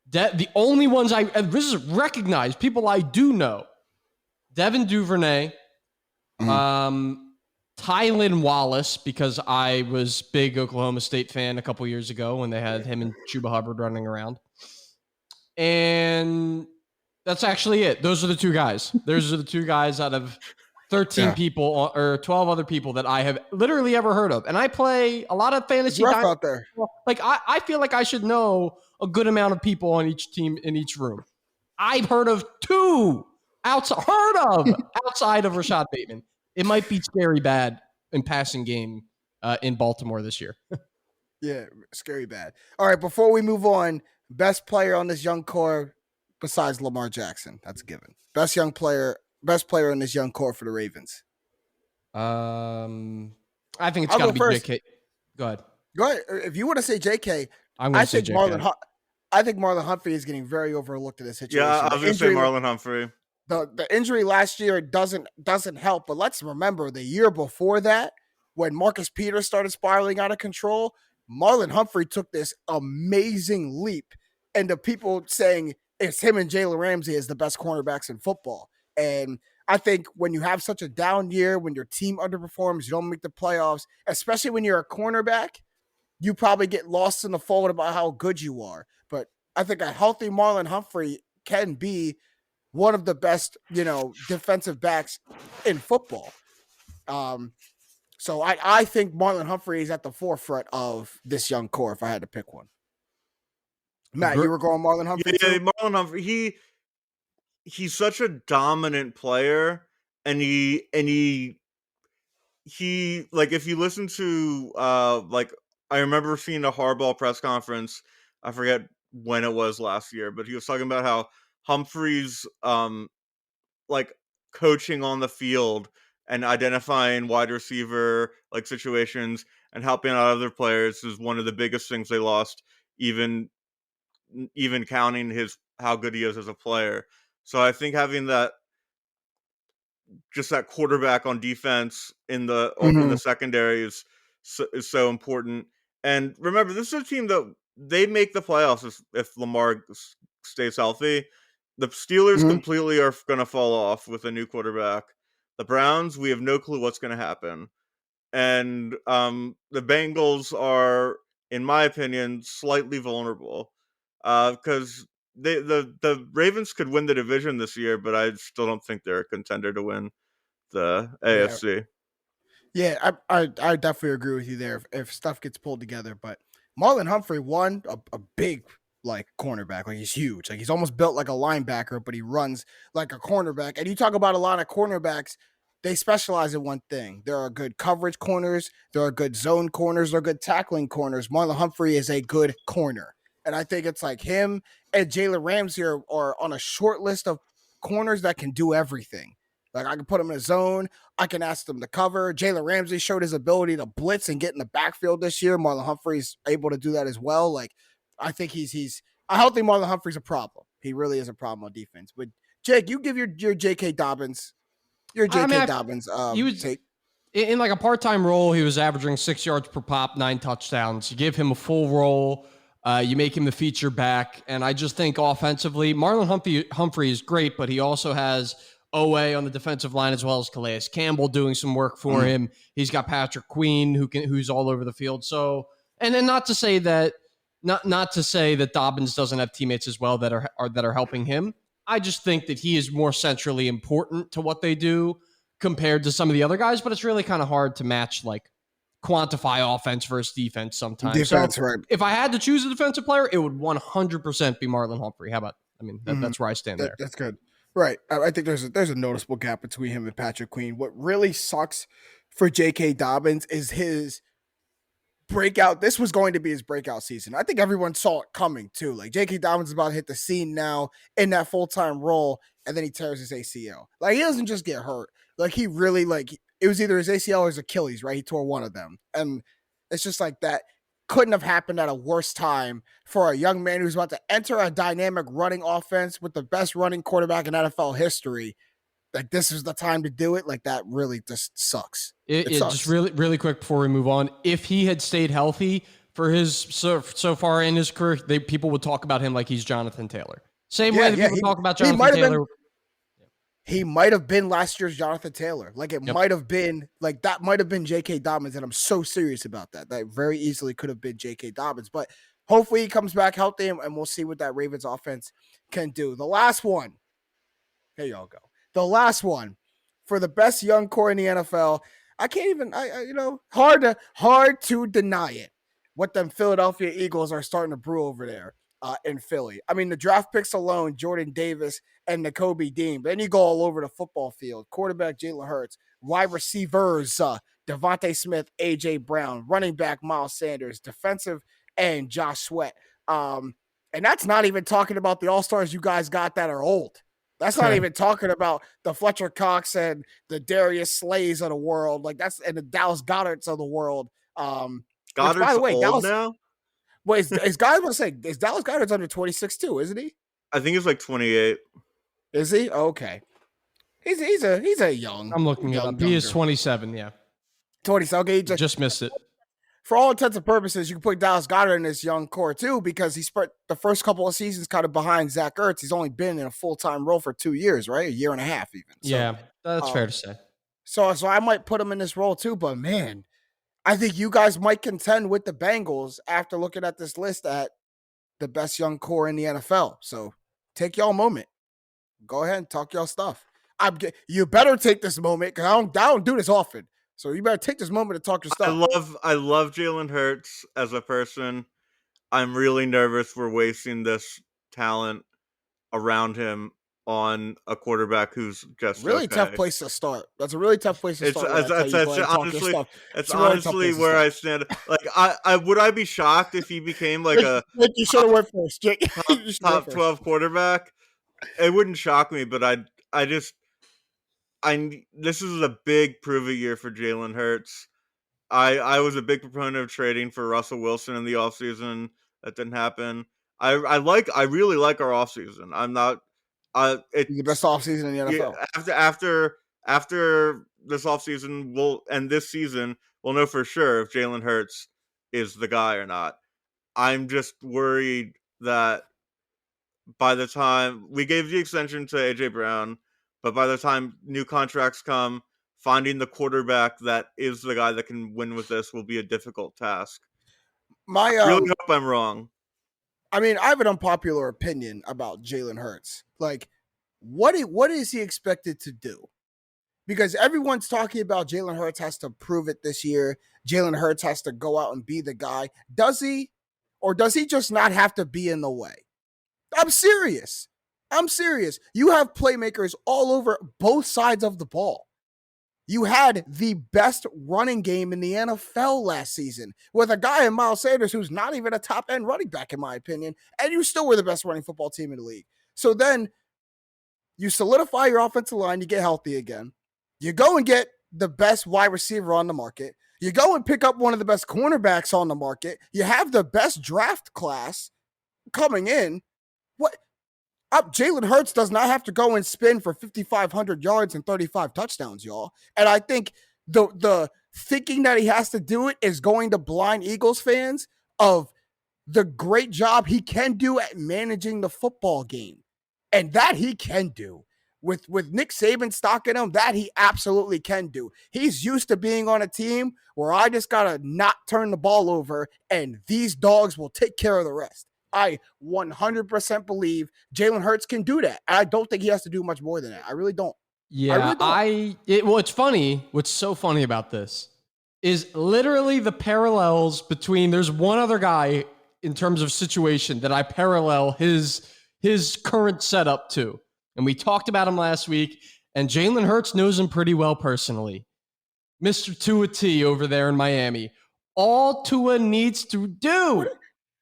The only ones this is recognized, people I do know. Devin Duvernay, Tylan Wallace, because I was big Oklahoma State fan a couple years ago when they had him and Chuba Hubbard running around. And that's actually it. Those are the two guys. Those are the two guys out of 13 people or 12 other people that I have literally ever heard of. And I play a lot of fantasy out there. Like I feel like I should know a good amount of people on each team in each room. I've heard of 2 outside of Rashad Bateman. It might be scary bad in passing game in Baltimore this year. Yeah, scary bad. All right, before we move on, best player on this young core besides Lamar Jackson. That's a given. Best player in this young core for the Ravens. I think it's got to be JK. Go ahead. If you want to say JK, I think Marlon Humphrey is getting very overlooked in this situation. Yeah, I was going to say Marlon Humphrey. The injury last year doesn't help, but let's remember the year before that, when Marcus Peters started spiraling out of control, Marlon Humphrey took this amazing leap, and the people saying it's him and Jalen Ramsey as the best cornerbacks in football. And I think when you have such a down year, when your team underperforms, you don't make the playoffs, especially when you're a cornerback, you probably get lost in the fold about how good you are. But I think a healthy Marlon Humphrey can be one of the best, defensive backs in football. So I think Marlon Humphrey is at the forefront of this young core if I had to pick one. Matt, you were going Marlon Humphrey too? Yeah, Marlon Humphrey, he's such a dominant player, and he like, if you listen to like, I remember seeing a Harbaugh press conference, I forget when it was last year, but he was talking about how Humphrey's like coaching on the field and identifying wide receiver like situations and helping out other players is one of the biggest things they lost, even counting how good he is as a player. So I think having that quarterback on defense in the secondary is so important. And remember, this is a team that they make the playoffs if Lamar stays healthy. The Steelers Mhm. completely are going to fall off with a new quarterback. The Browns, we have no clue what's going to happen. And the Bengals are, in my opinion, slightly vulnerable because the Ravens could win the division this year, but I still don't think they're a contender to win the Yeah. AFC. Yeah, I definitely agree with you there if stuff gets pulled together. But Marlon Humphrey won a big like cornerback. Like he's huge. Like he's almost built like a linebacker, but he runs like a cornerback. And you talk about a lot of cornerbacks, they specialize in one thing. There are good coverage corners, there are good zone corners, there are good tackling corners. Marlon Humphrey is a good corner. And I think it's like him and Jalen Ramsey are on a short list of corners that can do everything. Like I can put them in a zone. I can ask them to cover. Jalen Ramsey showed his ability to blitz and get in the backfield this year. Marlon Humphrey's able to do that as well. Like I think he's I don't think Marlon Humphrey's a problem. He really is a problem on defense. But Jake, you give your J.K. Dobbins I mean, he was take. in like a part-time role. He was averaging 6 yards per pop, 9 touchdowns. You give him a full role. You make him the feature back. And I just think offensively, Marlon Humphrey is great, but he also has Owe on the defensive line as well as Calais Campbell doing some work for him. He's got Patrick Queen who's all over the field. So, and then not to say that Dobbins doesn't have teammates as well that are helping him. I just think that he is more centrally important to what they do compared to some of the other guys, but it's really kind of hard to match like quantify offense versus defense sometimes. Defense, so right. If I had to choose a defensive player, it would 100% be Marlon Humphrey. How about, that's where I stand there. That's good. Right. I think there's a noticeable gap between him and Patrick Queen. What really sucks for J.K. Dobbins is his breakout. This was going to be his breakout season. I think everyone saw it coming too. Like J.K. Dobbins is about to hit the scene now in that full-time role, and then he tears his ACL. Like he doesn't just get hurt. Like he really it was either his ACL or his Achilles, right? He tore one of them. And it's just like that couldn't have happened at a worse time for a young man who's about to enter a dynamic running offense with the best running quarterback in NFL history. Like this is the time to do it. Like that really just sucks. It sucks. Just really quick before we move on. If he had stayed healthy for his so far in his career, people would talk about him like he's Jonathan Taylor. Same way that people talk about Jonathan Taylor. He might have been last year's Jonathan Taylor. Like it might have been like that might have been J.K. Dobbins. And I'm so serious about that. That very easily could have been J.K. Dobbins. But hopefully he comes back healthy and we'll see what that Ravens offense can do. The last one. Here y'all go. The last one for the best young core in the NFL. I can't even, hard to deny it. What them Philadelphia Eagles are starting to brew over there in Philly. I mean, the draft picks alone, Jordan Davis and Nakobe Dean. But then you go all over the football field. Quarterback Jalen Hurts, wide receivers Devontae Smith, A.J. Brown, running back Miles Sanders, defensive end Josh Sweat. And that's not even talking about the all-stars you guys got that are old. That's not even talking about the Fletcher Cox and the Darius Slays of the world. Like that's and the Dallas Goddards of the world. Goddard's which, by the way, old Dallas, now? Wait, is Dallas Goddard's under 26 too, isn't he? I think he's like 28. Is he? Okay. He's a young. I'm looking it up. He is 27, yeah. 27. Okay, just missed it. For all intents and purposes, you can put Dallas Goedert in this young core too, because he spent the first couple of seasons kind of behind Zach Ertz. He's only been in a full-time role for 2 years, right? A year and a half even. So, yeah, that's fair to say. So I might put him in this role too, but man, I think you guys might contend with the Bengals after looking at this list at the best young core in the NFL. So take y'all moment. Go ahead and talk y'all stuff. You better take this moment because I don't do this often. So you better take this moment to talk your stuff. I love Jalen Hurts as a person. I'm really nervous we're wasting this talent around him on a quarterback who's just really tough place to start. That's a really tough place to start. It's honestly where I stand. Like I would I be shocked if he became like a you should have went first, Jake. top 12 quarterback. It wouldn't shock me, but this is a big prove it year for Jalen Hurts. I was a big proponent of trading for Russell Wilson in the offseason. That didn't happen. I really like our offseason. I'm not it's the best offseason in the NFL. Yeah, after this offseason and this season, we'll know for sure if Jalen Hurts is the guy or not. I'm just worried that by the time we gave the extension to AJ Brown, but by the time new contracts come, finding the quarterback that is the guy that can win with this will be a difficult task. My I really hope I'm wrong. I mean, I have an unpopular opinion about Jalen Hurts. Like, what is he expected to do? Because everyone's talking about Jalen Hurts has to prove it this year. Jalen Hurts has to go out and be the guy. Does he? Or does he just not have to be in the way? I'm serious. You have playmakers all over both sides of the ball. You had the best running game in the NFL last season with a guy in Miles Sanders who's not even a top end running back, in my opinion, and you still were the best running football team in the league. So then you solidify your offensive line, you get healthy again. You go and get the best wide receiver on the market. You go and pick up one of the best cornerbacks on the market. You have the best draft class coming in. What? Jalen Hurts does not have to go and spin for 5,500 yards and 35 touchdowns, y'all. And I think the thinking that he has to do it is going to blind Eagles fans of the great job he can do at managing the football game. And that he can do. With Nick Saban stocking him, that he absolutely can do. He's used to being on a team where I just got to not turn the ball over and these dogs will take care of the rest. I 100% believe Jalen Hurts can do that. I don't think he has to do much more than that. I really don't. Yeah, it's funny. What's so funny about this is literally the parallels between, there's one other guy in terms of situation that I parallel his current setup to. And we talked about him last week, and Jalen Hurts knows him pretty well personally. Mr. Tua T over there in Miami. All Tua needs to do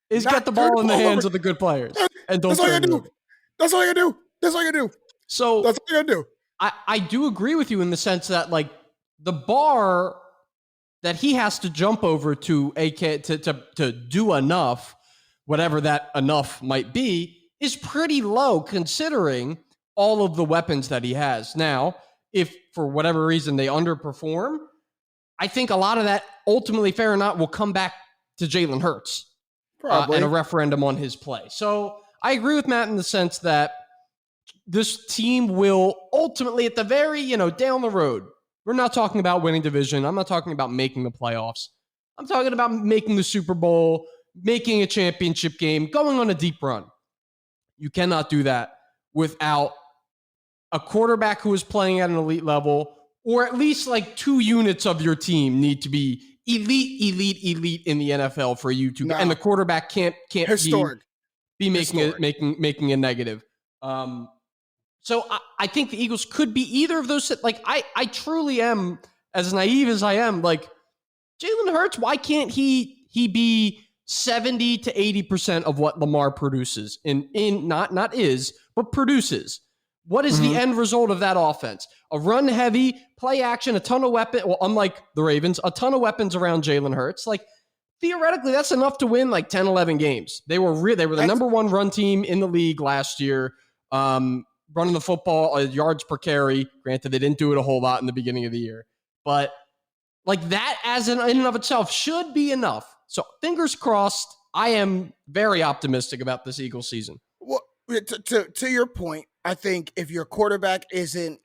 is get the ball in the hands of the good players. And don't turn it over. That's all you do. So that's all you do. I do agree with you in the sense that, like, the bar that he has to jump over to do enough, whatever that enough might be, is pretty low considering all of the weapons that he has. Now, if for whatever reason they underperform, I think a lot of that, ultimately, fair or not, will come back to Jalen Hurts and a referendum on his play. So I agree with Matt in the sense that this team will ultimately, at the very, down the road, we're not talking about winning division. I'm not talking about making the playoffs. I'm talking about making the Super Bowl, making a championship game, going on a deep run. You cannot do that without a quarterback who is playing at an elite level, or at least like 2 units of your team need to be elite in the NFL for you to, and the quarterback can't be making a negative. So I think the Eagles could be either of those. Like, I truly am, as naive as I am, like, Jalen Hurts, why can't he be 70 to 80% of what Lamar produces but produces? What is the end result of that offense? A run heavy, play action, a ton of weapons. Well, unlike the Ravens, a ton of weapons around Jalen Hurts. Like, theoretically, that's enough to win like 10, 11 games. They were the number one run team in the league last year. Running the football, yards per carry. Granted, they didn't do it a whole lot in the beginning of the year. But like that as in and of itself should be enough. So fingers crossed. I am very optimistic about this Eagles season. Well, to your point, I think if your quarterback isn't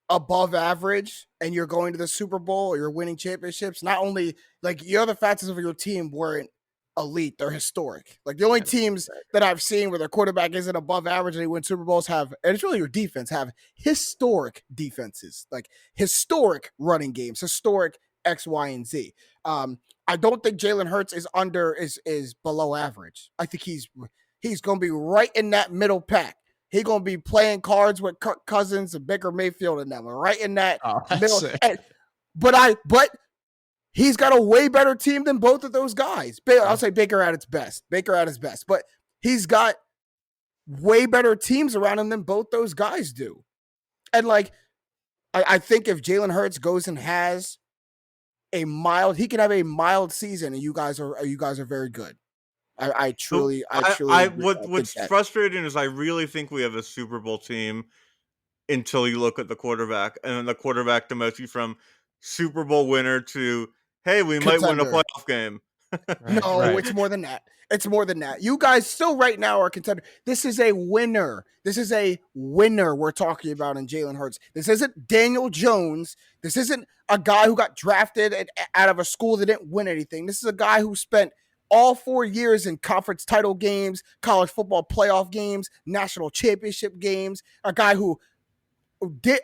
above average and you're going to the Super Bowl or you're winning championships, not only like the other factors of your team weren't elite, they're historic. Like the only teams that I've seen where their quarterback isn't above average and they win Super Bowls and it's really your defense, have historic defenses, like historic running games, historic X, Y, and Z. I don't think Jalen Hurts is below average. I think he's going to be right in that middle pack. He's going to be playing cards with Kirk Cousins and Baker Mayfield and them, right in that middle. But he's got a way better team than both of those guys. I'll say Baker at his best. But he's got way better teams around him than both those guys do. And like, I think if Jalen Hurts goes and has he can have a mild season, and you guys are very good. I truly. What's frustrating is I really think we have a Super Bowl team until you look at the quarterback, and then the quarterback demotes you from Super Bowl winner to, hey, we might win a playoff game. No, it's more than that. It's more than that. You guys still right now are contender. This is a winner. This is a winner we're talking about in Jalen Hurts. This isn't Daniel Jones. This isn't a guy who got drafted out of a school that didn't win anything. This is a guy who spent all 4 years in conference title games, college football playoff games, national championship games. A guy who did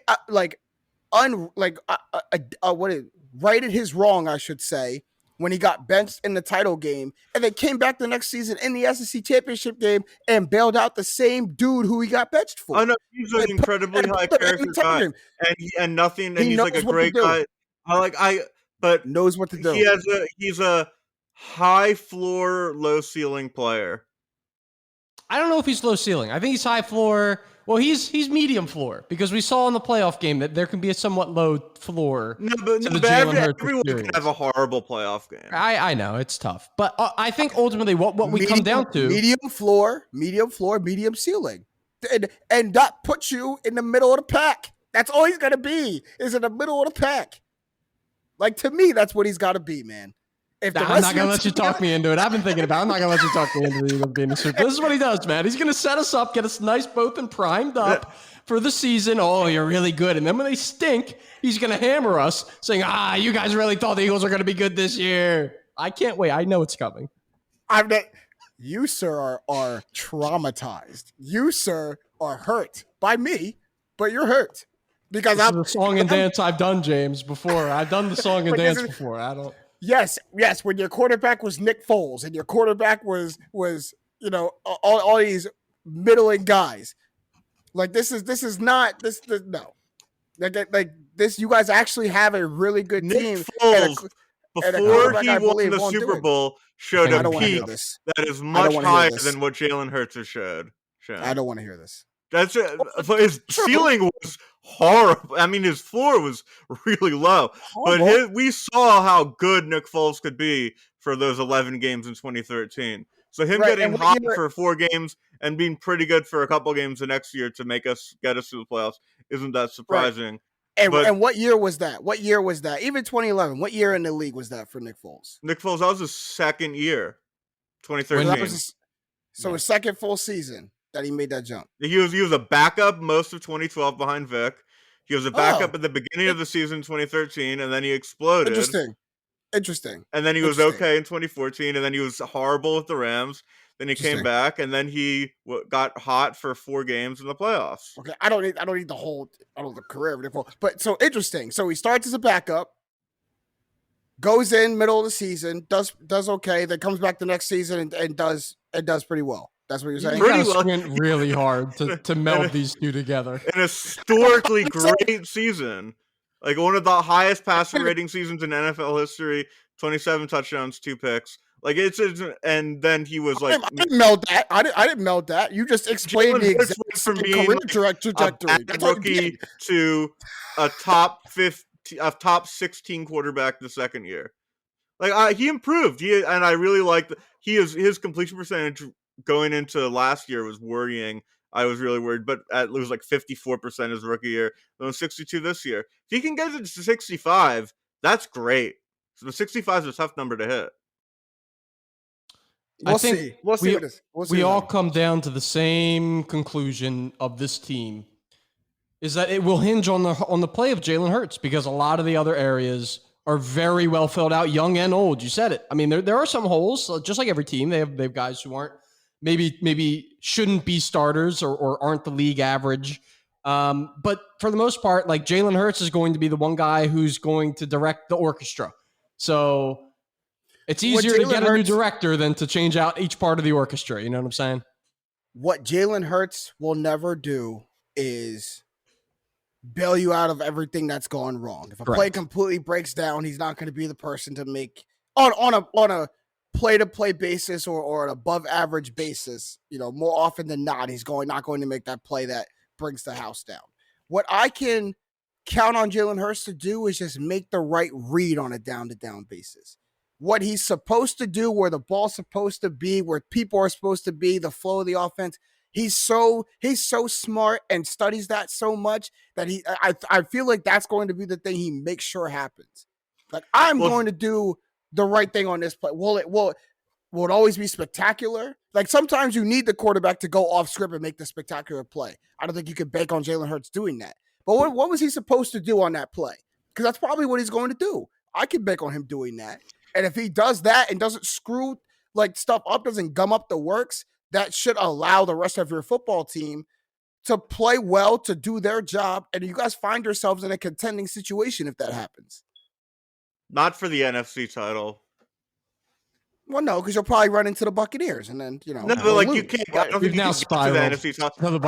righted his wrong, I should say, when he got benched in the title game, and then came back the next season in the SEC championship game and bailed out the same dude who he got benched for. Oh no, he's an incredibly high character guy, and he's like a great guy. But knows what to do. He's a high floor, low ceiling player. I don't know if he's low ceiling. I think he's high floor. Well, he's medium floor, because we saw in the playoff game that there can be a somewhat low floor. Everyone can have a horrible playoff game. I know it's tough, but I think ultimately what we come down to medium floor, medium ceiling, and that puts you in the middle of the pack. That's all he's gonna be, is in the middle of the pack. Like, to me, that's what he's got to be, man. I'm not going to let you talk me into it. I've been thinking about it. I'm not going to let you talk me into the Eagles being a Super Bowl. This is what he does, man. He's going to set us up, get us nice both and primed up for the season. Oh, you're really good. And then when they stink, he's going to hammer us saying, you guys really thought the Eagles were going to be good this year. I can't wait. I know it's coming. You, sir, are traumatized. You, sir, are hurt by me, but you're hurt. Because I'm the song and dance I've done, James, before. I've done the song and dance before. I don't. Yes. When your quarterback was Nick Foles and your quarterback was all these middling guys, like this is not this no, like this. You guys actually have a really good team. Nick Foles, before he won the Super Bowl, showed a peak that is much higher than what Jalen Hurts has shown. I don't want to hear this. That's it. His ceiling was horrible. I mean, his floor was really low. But we saw how good Nick Foles could be for those 11 games in 2013. So him getting hot for 4 games and being pretty good for a couple games the next year to make us get us to the playoffs isn't that surprising. Right. And what year was that? What year was that? Even 2011. What year in the league was that for Nick Foles? Nick Foles, that was his second year, 2013. His second full season that he made that jump. He was a backup most of 2012 behind Vic. He was a backup at the beginning of the season 2013, and then he exploded. Interesting. And then he was okay in 2014, and then he was horrible with the Rams. Then he came back, and then he got hot for 4 games in the playoffs. Okay, I don't need the career of Nick Foles. But so interesting. So he starts as a backup, goes in middle of the season, does okay, then comes back the next season and does pretty well. That's what you're saying? You gotta sprint really hard to meld these two together. An historically great season. Like one of the highest passer rating seasons in NFL history. 27 touchdowns, 2 picks. Like and then he was like, I didn't meld that. I didn't meld that. You just explained the exact career trajectory. That's rookie to a top 16 quarterback the second year. Like he improved. And I really liked his completion percentage going into last year was worrying. I was really worried, but it was like 54% his rookie year. Then 62 this year. If he can get it to 65, that's great. So the 65 is a tough number to hit. We'll see. We all come down to the same conclusion of this team, is that it will hinge on the play of Jalen Hurts, because a lot of the other areas are very well filled out, young and old. You said it. I mean, there are some holes, just like every team. They have guys who aren't maybe shouldn't be starters or aren't the league average. But for the most part, like Jalen Hurts is going to be the one guy who's going to direct the orchestra. So it's easier to get a new director than to change out each part of the orchestra. You know what I'm saying? What Jalen Hurts will never do is bail you out of everything that's gone wrong. If a play completely breaks down, he's not going to be the person to make on a play-to-play basis or an above average basis. You know, more often than not, he's not going to make that play that brings the house down. What I can count on Jalen Hurts to do is just make the right read on a down-to-down basis. What he's supposed to do, where the ball's supposed to be, where people are supposed to be, the flow of the offense. He's so smart and studies that so much that I feel like that's going to be the thing he makes sure happens. Like, I'm going to do the right thing on this play? Will it always be spectacular? Like sometimes you need the quarterback to go off script and make the spectacular play. I don't think you could bank on Jalen Hurts doing that. But what was he supposed to do on that play? Because that's probably what he's going to do. I can bank on him doing that. And if he does that and doesn't screw like stuff up, doesn't gum up the works, that should allow the rest of your football team to play well, to do their job, and you guys find yourselves in a contending situation if that happens. Not for the NFC title. Well, no, because you'll probably run into the Buccaneers, and then No, but like you can't. I don't We've think you now can get to the NFC title.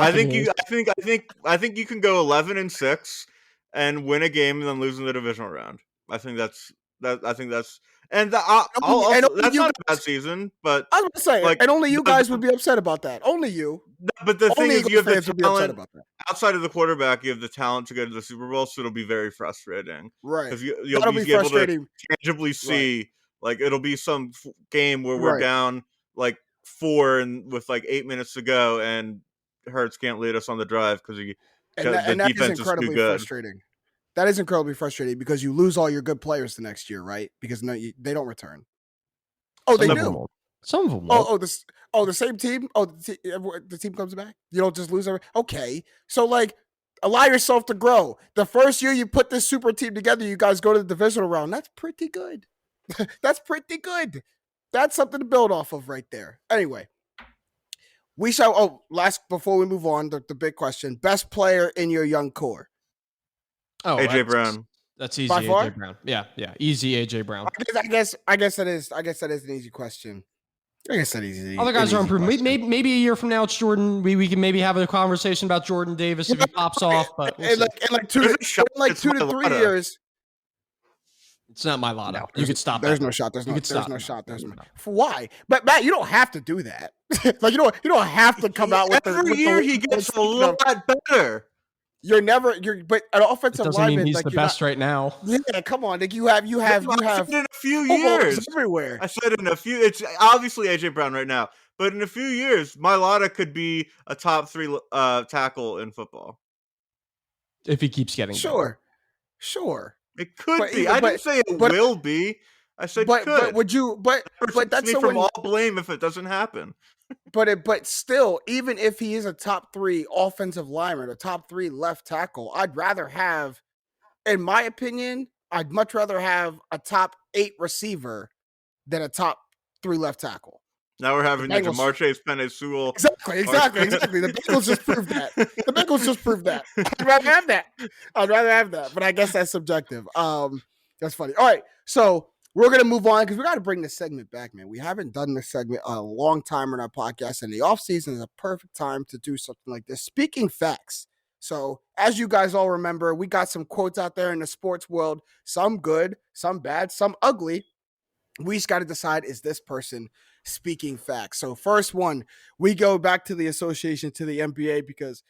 I think you can go 11-6 and win a game and then lose in the divisional round. I think that's and that's not a bad season. But I was going to say, like, and only you guys would be upset about that. Only you. But the thing is, you have the talent about that. Outside of the quarterback. You have the talent to go to the Super Bowl, so it'll be very frustrating. Right? Because you'll be able to tangibly see. Right. Like it'll be some game where we're down like 4 and with like 8 minutes to go, and Hurts can't lead us on the drive because the defense is too good. Frustrating. That is incredibly frustrating because you lose all your good players the next year, right? Because they don't return. Oh, they do. Some of them won't. The same team. Oh, the team comes back. You don't just lose. Okay, so like allow yourself to grow. The first year you put this super team together, you guys go to the divisional round. That's pretty good. That's pretty good. That's something to build off of right there. Anyway, we shall. Before we move on, the big question: best player in your young core. Oh, AJ Brown. That's easy. By far? AJ Brown. Yeah, easy. AJ Brown. I guess that is an easy question. I guess that is. Other guys are improving. Maybe a year from now, it's Jordan. We can maybe have a conversation about Jordan Davis if he pops off. But we'll in like 2 to 3 years. It's not my lotto. No, you could stop. There's no shot. There's no shot. Why? But Matt, you don't have to do that. Like you don't have to come out with every year he gets a lot better. But an offensive lineman, he's the best right now. Yeah, come on. Like you have I said in a few years everywhere. I said in a few. It's obviously AJ Brown right now, but in a few years, Mailata could be a top 3 tackle in football if he keeps getting sure. It could be. I didn't say it will be. I said could. But would you? But that's from all blame if it doesn't happen. But still, even if he is a top 3 offensive lineman, a top 3 left tackle, I'd rather have, in my opinion, I'd much rather have a top 8 receiver than a top 3 left tackle. Now we're having the Jamar Chase, Penei Sewell. Exactly. The Bengals just proved that. I'd rather have that. But I guess that's subjective. That's funny. All right. So we're going to move on because we got to bring this segment back, man. We haven't done this segment a long time on our podcast, and the offseason is a perfect time to do something like this. Speaking facts. So as you guys all remember, we got some quotes out there in the sports world, some good, some bad, some ugly. We just got to decide, is this person speaking facts? So first one, we go back to the association, to the NBA, because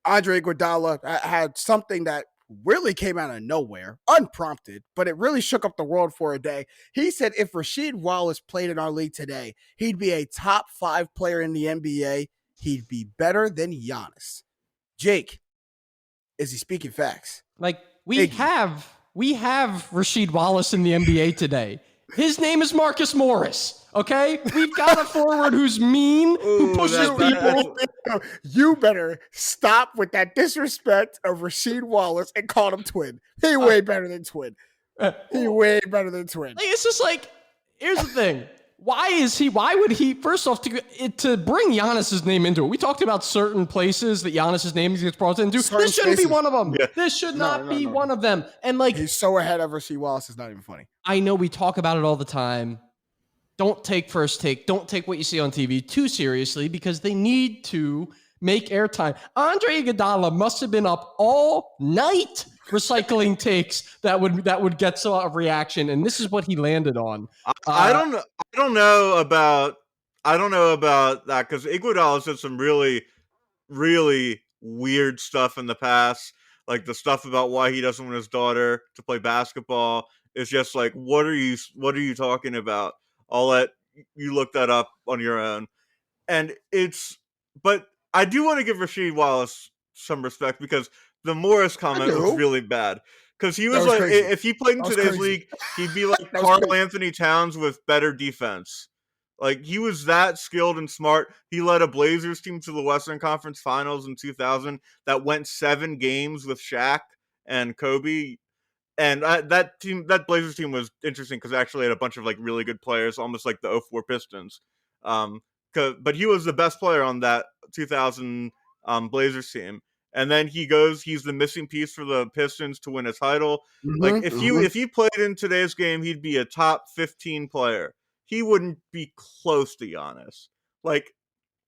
Andre Iguodala had something that really came out of nowhere, unprompted, but it really shook up the world for a day. He said if Rasheed Wallace played in our league today, he'd be a top 5 player in the NBA. He'd be better than Giannis. Jake, is he speaking facts? Like we have Rasheed Wallace in the NBA today. His name is Marcus Morris. Okay, we've got a forward who's mean, who pushes people. You better stop with that disrespect of Rasheed Wallace and call him Twin. He way better than Twin. It's just like, here's the thing. Why would he, first off, to bring Giannis's name into it? We talked about certain places that Giannis's name gets brought into. This shouldn't be one of them. Yeah. This should not be one of them. And like, he's so ahead of Rasheed Wallace, it's not even funny. I know we talk about it all the time. Don't take first take. Don't take what you see on TV too seriously because they need to make airtime. Andre Iguodala must have been up all night recycling takes that would get some reaction, and this is what he landed on. I don't know about that because Iguodala said some really, really weird stuff in the past, like the stuff about why he doesn't want his daughter to play basketball. It's just like, what are you talking about? I'll let you look that up on your own. But I do want to give Rasheed Wallace some respect because the Morris comment was really bad. Because he That was was like, crazy. if he played in That was today's crazy. league, he'd be like That was Carl crazy. Anthony Towns with better defense. Like, he was that skilled and smart. He led a Blazers team to the Western Conference Finals in 2000 that went 7 games with Shaq and Kobe. And that Blazers team was interesting because it actually had a bunch of like really good players, almost like the 04 Pistons. But he was the best player on that 2000 Blazers team. And then he's the missing piece for the Pistons to win a title. Like, if he played in today's game, he'd be a top 15 player. He wouldn't be close to Giannis. Like,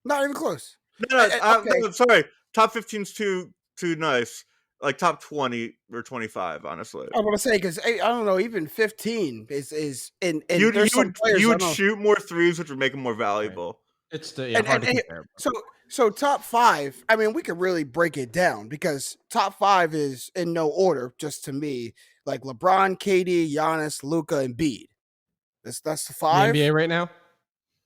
not even close. no, sorry, top 15's too nice. Like top 20 or 25, honestly. I want to say because I don't know, even 15 is in. You there's some players would shoot more threes, which would make him more valuable. Right. It's hard to compare. So top 5. I mean, we could really break it down because top 5 is in no order, just to me, like LeBron, KD, Giannis, Luka, and Embiid. That's the 5. The NBA right now.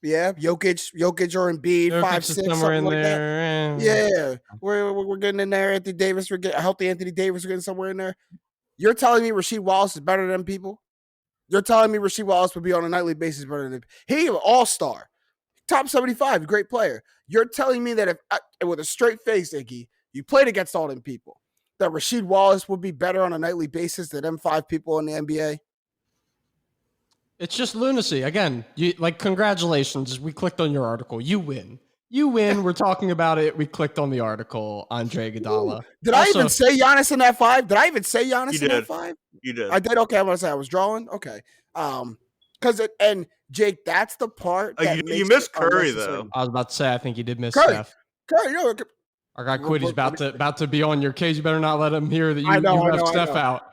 Yeah, Jokic or Embiid, 5, 6, somewhere in like there. That. Yeah, we're getting in there. Anthony Davis, we're getting healthy. Anthony Davis, we're getting somewhere in there. You're telling me Rasheed Wallace is better than people? You're telling me Rasheed Wallace would be on a nightly basis better than he an all-star, top 75, great player. You're telling me that if with a straight face, Iggy, you played against all them people, that Rasheed Wallace would be better on a nightly basis than them 5 people in the NBA? It's just lunacy. Again, congratulations. We clicked on your article. You win. We're talking about it. We clicked on the article. Andre Iguodala. Did I even say Giannis in that 5? Did I even say Giannis in that 5? You did. I did. Okay, I'm gonna say I was drawing. Okay. And Jake, that's the part that you missed Curry though. I was about to say I think you did miss Curry. Steph. Curry, no. Our guy Quiddy's about to be on your case. You better not let him hear that you left Steph out.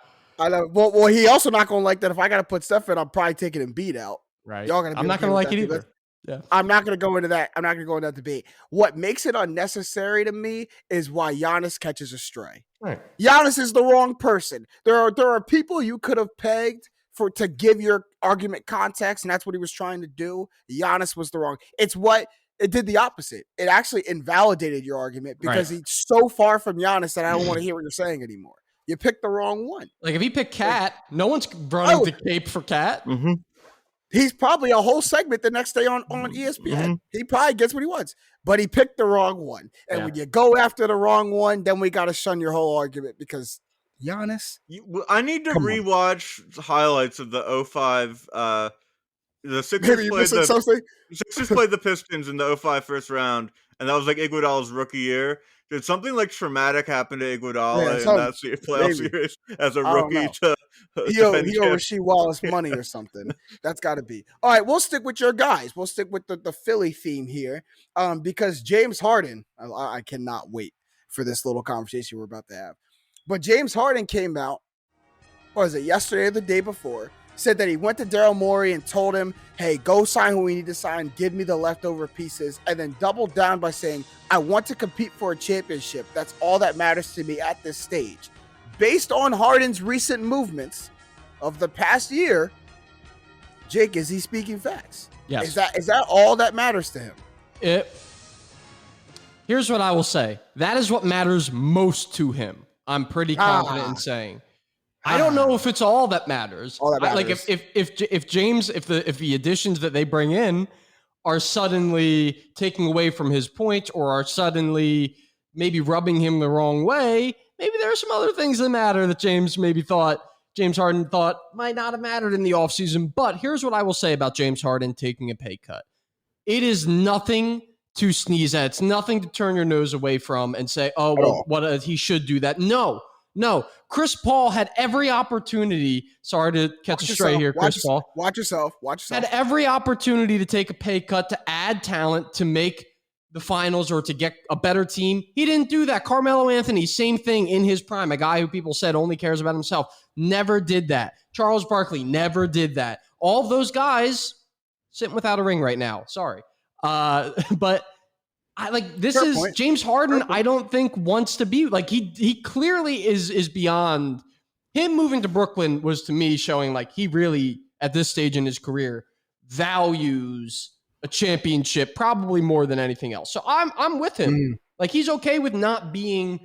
I know. Well, he also not gonna like that. If I gotta put Steph in, I'm probably taking Embiid out. Right. Y'all gonna. I'm not gonna like it either. Yeah. I'm not gonna go into that. I'm not gonna go into that debate. What makes it unnecessary to me is why Giannis catches a stray. Right. Giannis is the wrong person. There are people you could have pegged to give your argument context, and that's what he was trying to do. Giannis was the wrong. It did the opposite. It actually invalidated your argument because he's so far from Giannis that I don't want to hear what you're saying anymore. You picked the wrong one. Like if he picked Cat, no one's running to cape for Cat. Mm-hmm. He's probably a whole segment the next day on ESPN. Mm-hmm. He probably gets what he wants, but he picked the wrong one. And when you go after the wrong one, then we got to shun your whole argument because Giannis. I need to rewatch highlights of the 05. The Sixers played the Pistons in the 05 first round, and that was like Iguodala's rookie year. Did something like traumatic happen to Iguodala in that playoff series as a rookie to he owe Rasheed Wallace money or something? That's got to be. All right, we'll stick with your guys. We'll stick with the Philly theme here because James Harden, I cannot wait for this little conversation we're about to have. But James Harden came out, what was it, yesterday or the day before, said that he went to Daryl Morey and told him, hey, go sign who we need to sign, give me the leftover pieces, and then doubled down by saying, I want to compete for a championship. That's all that matters to me at this stage. Based on Harden's recent movements of the past year, Jake, is he speaking facts? Yes. Is that all that matters to him? Here's what I will say. That is what matters most to him. I'm pretty confident in saying. I don't know if it's all that matters. All that matters. Like if the additions that they bring in are suddenly taking away from his point or are suddenly maybe rubbing him the wrong way, maybe there are some other things that matter that James Harden thought might not have mattered in the offseason. But here's what I will say about James Harden taking a pay cut. It is nothing to sneeze at. It's nothing to turn your nose away from and say, oh, well, he should do that. No. Chris Paul had every opportunity. Sorry to catch a stray here, Chris Paul. Watch yourself. Had every opportunity to take a pay cut, to add talent, to make the finals or to get a better team. He didn't do that. Carmelo Anthony, same thing in his prime. A guy who people said only cares about himself. Never did that. Charles Barkley never did that. All of those guys sitting without a ring right now. Sorry. But this Fair is point. James Harden. I don't think wants to be like he clearly is beyond. Him moving to Brooklyn was to me showing like he really at this stage in his career values a championship probably more than anything else. So I'm with him. Like he's okay with not being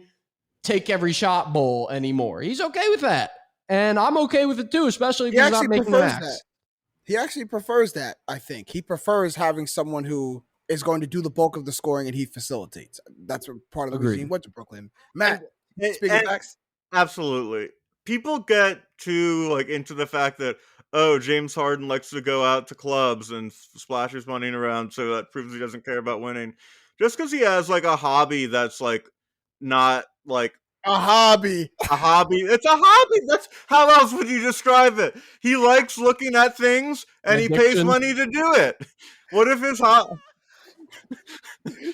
take every shot bull anymore. He's okay with that. And I'm okay with it too, especially if He he's not actually making the prefers max. that. He actually prefers that, I think. He prefers having someone who is going to do the bulk of the scoring and he facilitates. That's what part of the reason he Agreed. went to Brooklyn. Matt, And- speaking and- facts. Absolutely. People get too like into the fact that James Harden likes to go out to clubs and splash his money around, so that proves he doesn't care about winning. Just because he has like a hobby that's like not like A hobby. a hobby. It's a hobby. That's how else would you describe it? He likes looking at things and he pays Addiction. money to do it. What if his hobby?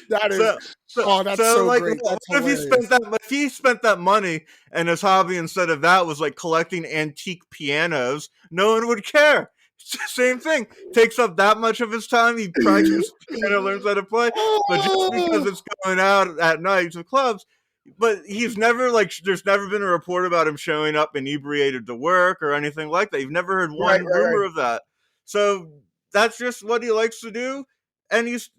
That is that's so like, great. what That's if he hilarious. spent that money and his hobby instead of that was like collecting antique pianos? No one would care. It's the same thing. Takes up that much of his time. He practices piano, learns how to play, but just because it's going out at night to clubs. But he's never like. There's never been a report about him showing up inebriated to work or anything like that. You've never heard one rumor of that. So that's just what he likes to do, and he's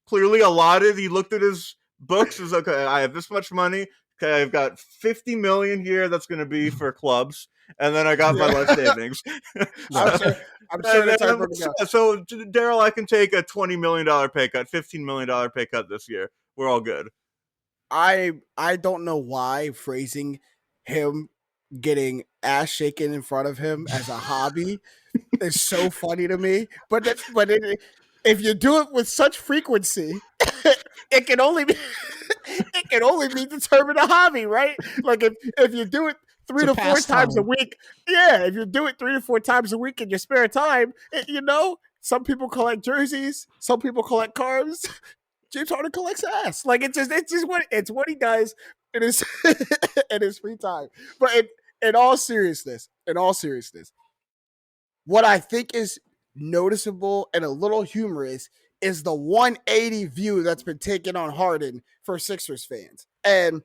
clearly allotted. He looked at his books. Is okay. I have this much money. Okay, I've got 50 million here. That's going to be for clubs, and then I got my life savings. I'm sure that's how it broke down. So Daryl, I can take a $20 million pay cut, $15 million pay cut this year. We're all good. I don't know why phrasing him getting ass shaken in front of him as a hobby is so funny to me. But if you do it with such frequency, it can only be determined a hobby, right? Like if you do it 3 to 4 times a week, if you do it 3 to 4 times a week in your spare time, some people collect jerseys, some people collect cars. James Harden collects ass. Like it's just what he does in his in his free time. But in all seriousness, what I think is noticeable and a little humorous is the 180 view that's been taken on Harden for Sixers fans. And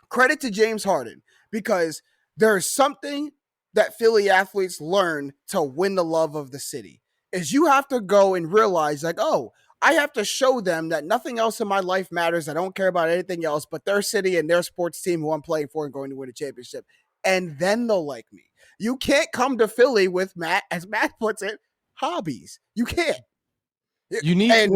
credit to James Harden, because there's something that Philly athletes learn to win the love of the city. Is you have to go and realize like, oh, I have to show them that nothing else in my life matters. I don't care about anything else but their city and their sports team who I'm playing for and going to win a championship. And then they'll like me. You can't come to Philly with Matt, as Matt puts it, hobbies. You can't. You need, and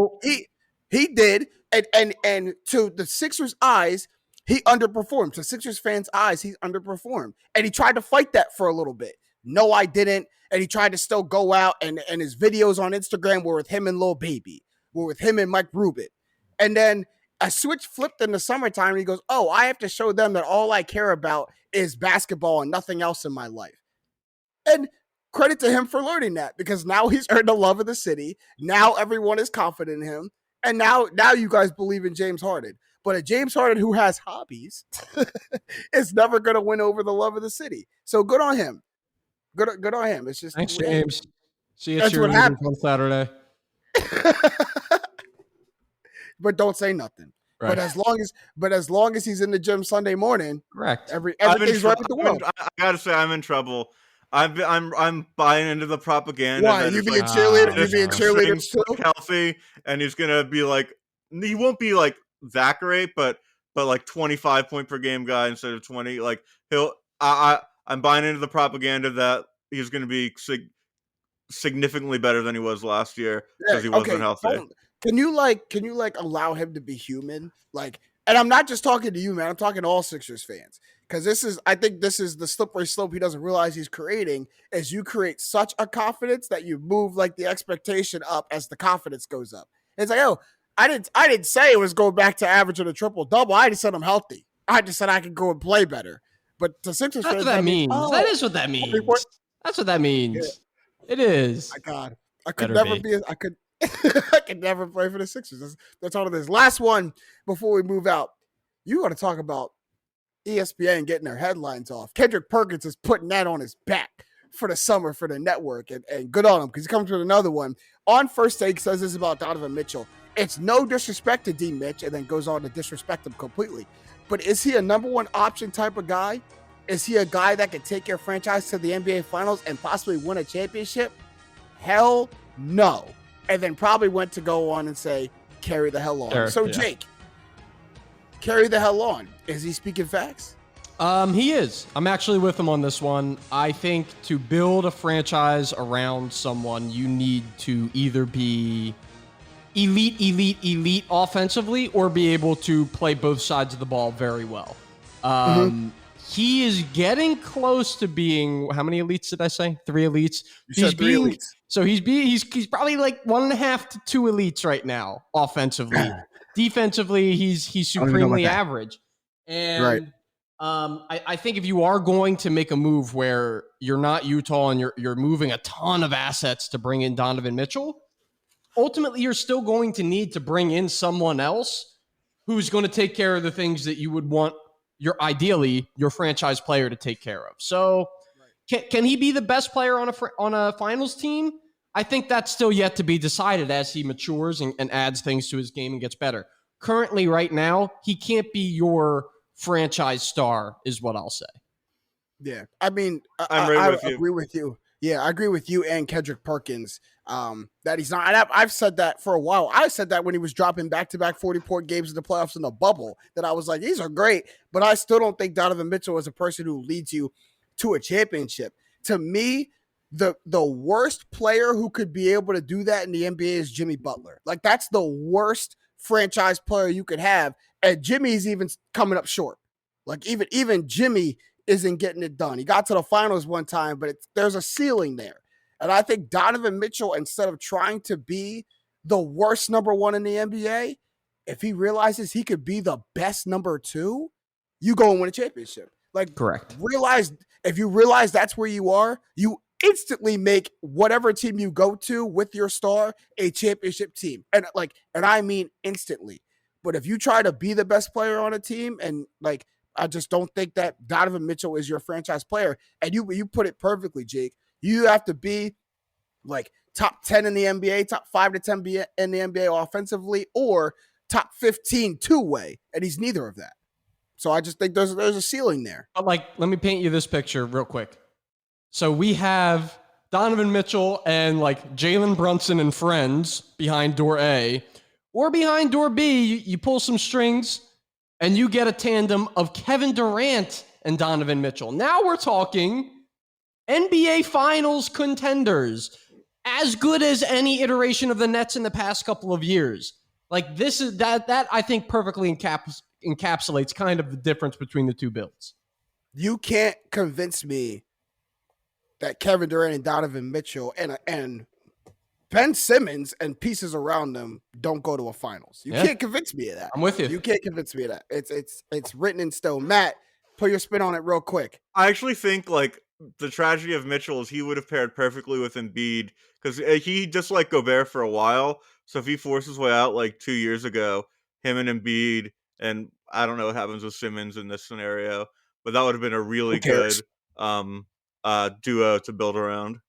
he did, and to the Sixers' eyes, he underperformed. To Sixers fans' eyes, he underperformed, and he tried to fight that for a little bit. No, I didn't, and he tried to still go out, and his videos on Instagram were with him and Lil Baby, were with him and Mike Rubin, and then a switch flipped in the summertime, and he goes, "Oh, I have to show them that all I care about is basketball and nothing else in my life." And credit to him for learning that, because now he's earned the love of the city. Now everyone is confident in him. And now you guys believe in James Harden. But a James Harden who has hobbies is never going to win over the love of the city. So good on him. Good on him. It's just thanks, James. See you at That's your what meeting happened. on Saturday. But don't say nothing. Right. But as long as he's in the gym Sunday morning, Correct. everything's right with the world. I gotta say, I'm in trouble. I'm buying into the propaganda. Why? That You it's being like, cheerleader? You just being cheerleaders sings too? healthy, and he's gonna be like, he won't be like that great, but like 25 point per game guy instead of 20. Like I'm buying into the propaganda that he's gonna be significantly better than he was last year because he wasn't healthy. Can you allow him to be human? Like, and I'm not just talking to you, man. I'm talking to all Sixers fans. Because I think this is the slippery slope he doesn't realize he's creating, is you create such a confidence that you move like the expectation up as the confidence goes up. It's like, oh, I didn't say it was going back to averaging a triple double. I just said I'm healthy. I just said I could go and play better. But the Sixers That's fans, what that means. oh, That is what that means. That's what that means. Yeah. It is. My God, I could Better never be. I could never play for the Sixers. That's all it is. Last one before we move out. You got to talk about ESPN getting their headlines off. Kendrick Perkins is putting that on his back for the summer for the network, and good on him, because he comes with another one. On First Take says this about Donovan Mitchell. It's no disrespect to D. Mitch, and then goes on to disrespect him completely. But is he a number one option type of guy? Is he a guy that could take your franchise to the NBA Finals and possibly win a championship? Hell no. And then probably went to go on and say, carry the hell on. Sure, so yeah. Jake, carry the hell on. Is he speaking facts? He is. I'm actually with him on this one. I think to build a franchise around someone, you need to either be elite offensively or be able to play both sides of the ball very well. He is getting close to being, how many elites did I say? 3 elites. You said 3 elites. So he's probably like 1.5 to 2 elites right now offensively. Defensively, he's supremely average. And Right. I think if you are going to make a move where you're not Utah and you're moving a ton of assets to bring in Donovan Mitchell, ultimately you're still going to need to bring in someone else who's going to take care of the things that you would want ideally your franchise player to take care of. So can he be the best player on a finals team? I think that's still yet to be decided as he matures and adds things to his game and gets better. Currently, right now, he can't be your franchise star, is what I'll say. Yeah, I mean, I'm right with you. agree with you. Yeah, I agree with you and Kendrick Perkins that he's not. And I've said that for a while. I said that when he was dropping back-to-back 40-point games in the playoffs in the bubble, that I was like, these are great, but I still don't think Donovan Mitchell is a person who leads you to a championship. To me, the worst player who could be able to do that in the NBA is Jimmy Butler. Like, that's the worst franchise player you could have, and Jimmy's even coming up short. Like, even Jimmy isn't getting it done. He got to the finals one time, but there's a ceiling there. And I think Donovan Mitchell, instead of trying to be the worst number 1 in the NBA, if he realizes he could be the best number 2, you go and win a championship. Like, correct. If you realize that's where you are, you instantly make whatever team you go to with your star a championship team. And I mean instantly. But if you try to be the best player on a team, and like, I just don't think that Donovan Mitchell is your franchise player. And you put it perfectly, Jake. You have to be like top 10 in the NBA, top 5 to 10 in the NBA offensively, or top 15 two-way. And he's neither of that. So I just think there's a ceiling there. But let me paint you this picture real quick. So we have Donovan Mitchell and like Jalen Brunson and friends behind door A, or behind door B, you pull some strings and you get a tandem of Kevin Durant and Donovan Mitchell. Now we're talking NBA Finals contenders, as good as any iteration of the Nets in the past couple of years. Like, this is that I think perfectly encapsulates kind of the difference between the two builds. You can't convince me that Kevin Durant and Donovan Mitchell and Ben Simmons and pieces around them don't go to a finals. You can't convince me of that. I'm with you. You can't convince me of that. It's written in stone. Matt, put your spin on it real quick. I actually think like the tragedy of Mitchell is he would have paired perfectly with Embiid because he just like Gobert for a while. So if he forced his way out like 2 years ago, him and Embiid, and I don't know what happens with Simmons in this scenario, but that would have been a really good duo to build around.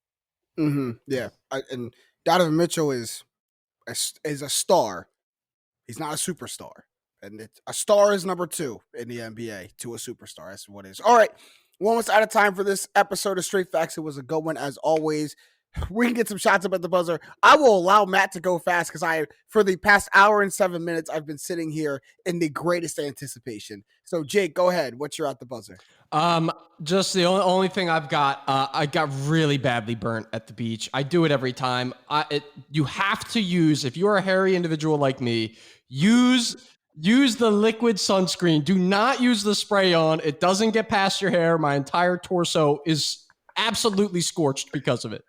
Mm-hmm. Yeah, and Donovan Mitchell is a star. He's not a superstar, and a star is number 2 in the NBA to a superstar. That's what it is. All right, we're almost out of time for this episode of Straight Facts. It was a good one as always. We can get some shots up at the buzzer. I will allow Matt to go fast because for the past hour and 7 minutes, I've been sitting here in the greatest anticipation. So, Jake, go ahead. What's your at the buzzer? Just the only thing I've got, I got really badly burnt at the beach. I do it every time. You have to use, if you're a hairy individual like me, use the liquid sunscreen. Do not use the spray on. It doesn't get past your hair. My entire torso is absolutely scorched because of it.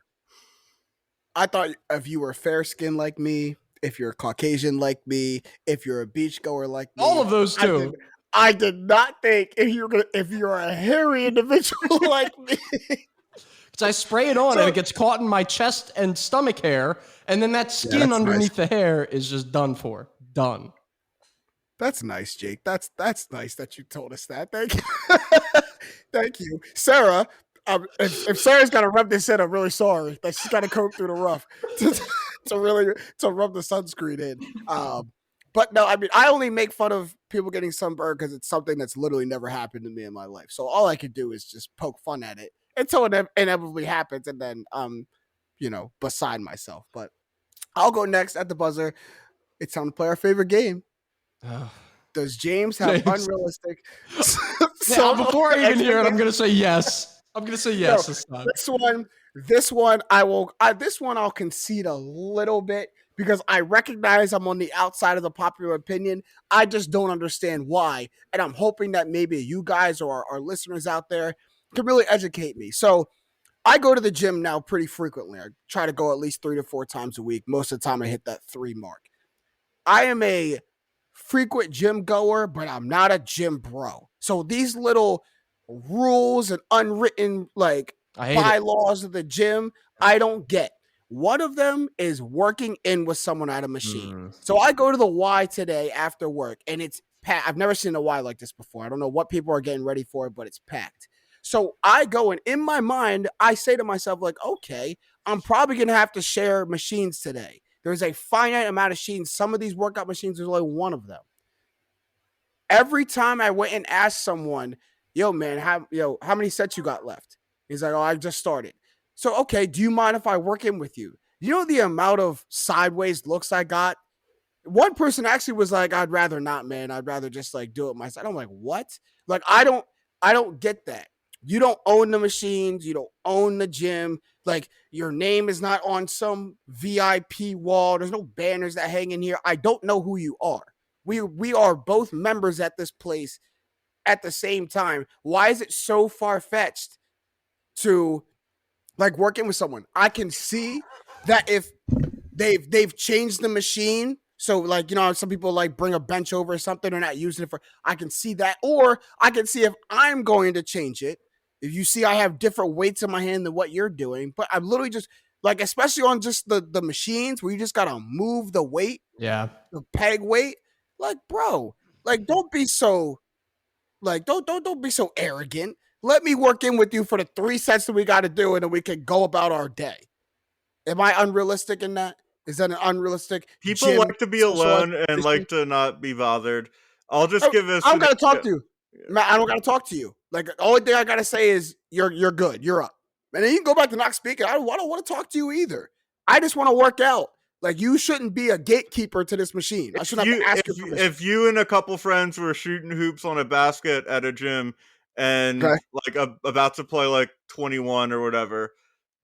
I thought if you were fair skinned like me, if you're Caucasian like me, if you're a beachgoer like me, all of those too. I did not think if you're a hairy individual like me. Because I spray it on and it gets caught in my chest and stomach hair, and then that skin underneath the hair is just done for. Done. That's nice, Jake. That's nice that you told us that. Thank you. Thank you. Sarah, if Sarah's got to rub this in, I'm really sorry that she's got to comb through the rough to rub the sunscreen in. But no, I mean, I only make fun of people getting sunburned because it's something that's literally never happened to me in my life. So all I can do is just poke fun at it until it inevitably happens, and then beside myself. But I'll go next at the buzzer. It's time to play our favorite game. Does James have unrealistic So before I even hear it, I'm gonna say yes. I'm gonna say yes this time. This one I'll concede a little bit because I recognize I'm on the outside of the popular opinion. I just don't understand why, and I'm hoping that maybe you guys or our listeners out there can really educate me. So I go to the gym now pretty frequently. I try to go at least 3 to 4 times a week. Most of the time, I hit that 3 mark. I am a frequent gym goer, but I'm not a gym bro. So these little rules and unwritten like bylaws of the gym, I don't get. One of them is working in with someone at a machine. So I go to the Y today after work, and it's packed. I've never seen a Y like this before. I don't know what people are getting ready for, but it's packed. So I go, and in my mind, I say to myself, like, okay, I'm probably gonna have to share machines today. There's a finite amount of machines. Some of these workout machines, there's only one of them. Every time I went and asked someone, yo, man, how many sets you got left? He's like, oh, I just started. So, okay, do you mind if I work in with you? You know the amount of sideways looks I got? One person actually was like, I'd rather not, man. I'd rather just like do it myself. I'm like, what? Like, I don't get that. You don't own the machines. You don't own the gym. Like, your name is not on some VIP wall. There's no banners that hang in here. I don't know who you are. We are both members at this place at the same time. Why is it so far-fetched to like working with someone? I can see that if they've changed the machine. So like, you know, some people like bring a bench over or something, they're not using it for, I can see that. Or I can see if I'm going to change it. If you see I have different weights in my hand than what you're doing, but I'm literally just like, especially on just the machines where you just gotta move the weight, Yeah. the peg weight. Like, bro, like don't be so don't be so arrogant. Let me work in with you for the 3 sets that we got to do, and then we can go about our day. Am I unrealistic in that? Is that an unrealistic? People like to be alone and like to not be bothered. I'll just give this. I don't gotta talk to you, Matt. I don't gotta talk to you. Like the only thing I gotta say is you're good. You're up, and then you can go back to not speaking. I don't want to talk to you either. I just want to work out. Like, you shouldn't be a gatekeeper to this machine. I shouldn't have to ask you permission. If you and a couple friends were shooting hoops on a basket at a gym and like about to play like 21 or whatever,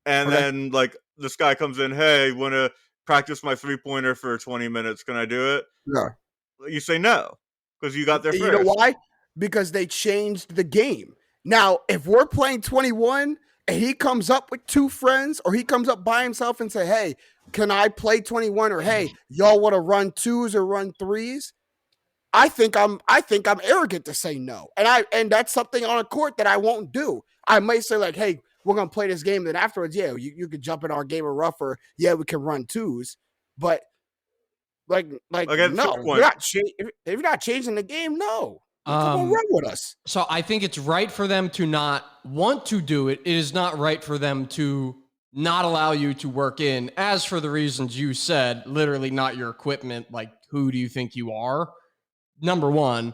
and then like this guy comes in, hey, want to practice my 3-pointer for 20 minutes? Can I do it? No. You say no because you got there first. You know why? Because they changed the game. Now, if we're playing 21 and he comes up with 2 friends, or he comes up by himself and say, hey, can I play 21? Or hey, y'all want to run 2s or run 3s? I think I'm arrogant to say no. And that's something on a court that I won't do. I might say like, hey, we're gonna play this game. Then afterwards, yeah, you could jump in our game of rougher. Yeah, we can run 2s. But like no, if you're not changing the game, no. Come on, run with us. So I think it's right for them to not want to do it. It is not right for them to not allow you to work in. As for the reasons you said, literally not your equipment. Like, who do you think you are? Number one.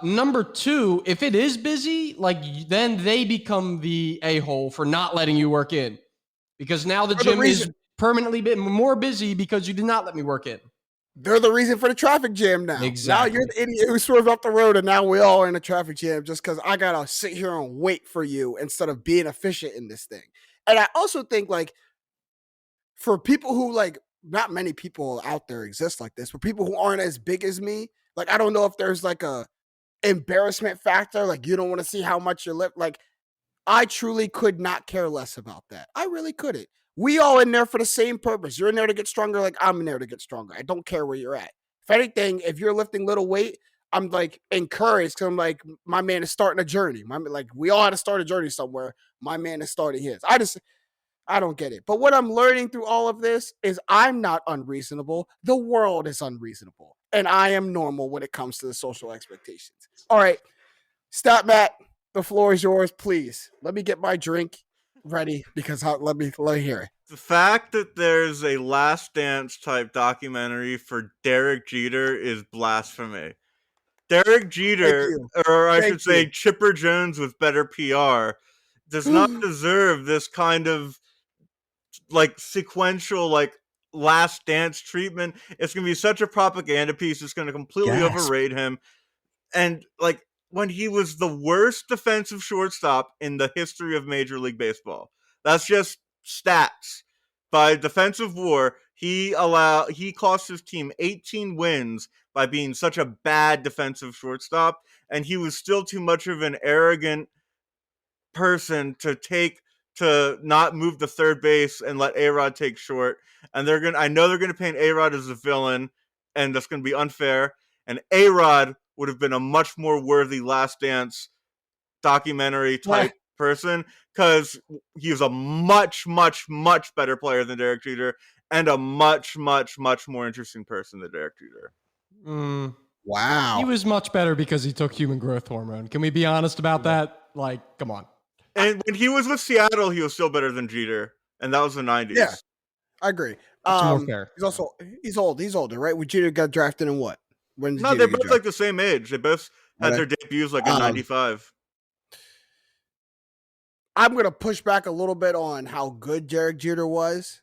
Number two, if it is busy, like then they become the a-hole for not letting you work in, because now the gym is permanently more busy because you did not let me work in. They're the reason for the traffic jam now. Exactly. Now you're the idiot who swerved off the road, and now we all are in a traffic jam just because I gotta sit here and wait for you instead of being efficient in this thing. And I also think, like, for people who, like, not many people out there exist like this, for people who aren't as big as me, like, I don't know if there's like a embarrassment factor, like you don't want to see how much you lift. Like, I truly could not care less about that. I really couldn't. We all in there for the same purpose. You're in there to get stronger, like I'm in there to get stronger. I don't care where you're at. If anything, if you're lifting little weight, I'm like encouraged because I'm like, my man is starting a journey. Like, we all had to start a journey somewhere. My man is starting his. I don't get it. But what I'm learning through all of this is I'm not unreasonable. The world is unreasonable. And I am normal when it comes to the social expectations. All right. Stop, Matt. The floor is yours, please. Let me get my drink ready because let me hear it. The fact that there's a Last Dance type documentary for Derek Jeter is blasphemy. Derek Jeter, or I should say Chipper Jones with better PR, does not deserve this kind of like sequential like Last Dance treatment. It's going to be such a propaganda piece. It's going to completely overrate him. And like, when he was the worst defensive shortstop in the history of Major League Baseball. That's just stats. By defensive WAR, he cost his team 18 wins by being such a bad defensive shortstop, and he was still too much of an arrogant person to not move to third base and let A-Rod take short. And I know they're gonna paint A-Rod as a villain, and that's gonna be unfair. And A-Rod would have been a much more worthy Last Dance documentary type person, because he was a much, much, much better player than Derek Jeter, and a much, much, much more interesting person than Derek Jeter. Wow. He was much better because he took human growth hormone. Can we be honest about that? Like, come on. And when he was with Seattle, he was still better than Jeter, and that was the 90s. Yeah, I agree. It's more fair. He's older, right? When Jeter got drafted in what? When did No, Jeter they're get both drafted? like the same age. They both had their debuts like in 95. I'm going to push back a little bit on how good Derek Jeter was.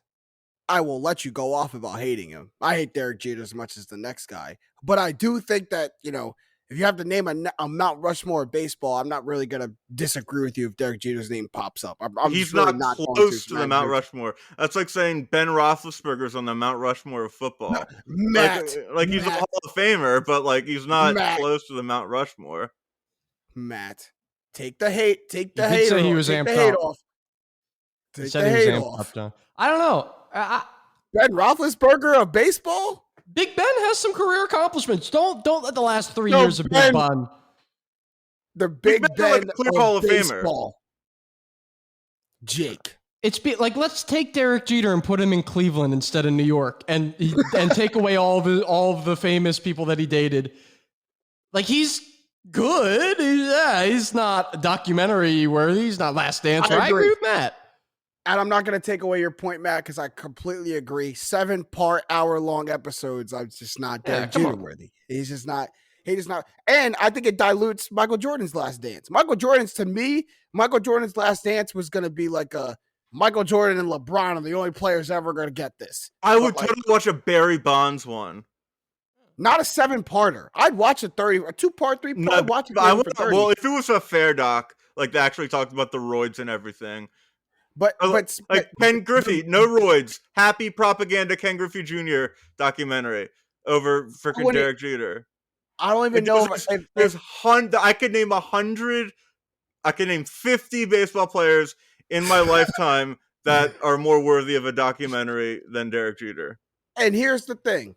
I will let you go off about hating him. I hate Derek Jeter as much as the next guy. But I do think that, if you have to name a Mount Rushmore of baseball, I'm not really going to disagree with you if Derek Jeter's name pops up. He's really not close to the Mount Rushmore. That's like saying Ben Roethlisberger's on the Mount Rushmore of football. Matt, he's a Hall of Famer, but he's not close to the Mount Rushmore. Matt, take the hate. Take the He hate did say off. he was Take the amped hate up. off. He Take said the he was hate amped off. up, John. I don't know. Ben Roethlisberger of baseball? Big Ben has some career accomplishments. Don't let the last 3 No, years of Ben- Big Ben. The Big Ben's Ben like a clear of Hall of baseball. Jake. Let's take Derek Jeter and put him in Cleveland instead of New York, and take away all of the famous people that he dated. He's good. He's not documentary worthy. He's not Last Dance. I agree with Matt. And I'm not going to take away your point, Matt, because I completely agree. 7-part, hour-long episodes. I'm just not Derek Jeter worthy. He's just not. And I think it dilutes Michael Jordan's Last Dance. Michael Jordan's Last Dance was going to be like a Michael Jordan and LeBron are the only players ever going to get this. I would totally watch a Barry Bonds one. Not a 7-parter. I'd watch a 2-part, 3-part. No, I'd watch it for 30. Well, if it was a fair doc, they actually talked about the roids and everything. But Ken Griffey, no roids, happy propaganda Ken Griffey Jr. documentary over freaking Derek Jeter. I don't even know there's I could name 100. I could name 50 baseball players in my lifetime that are more worthy of a documentary than Derek Jeter. And here's the thing.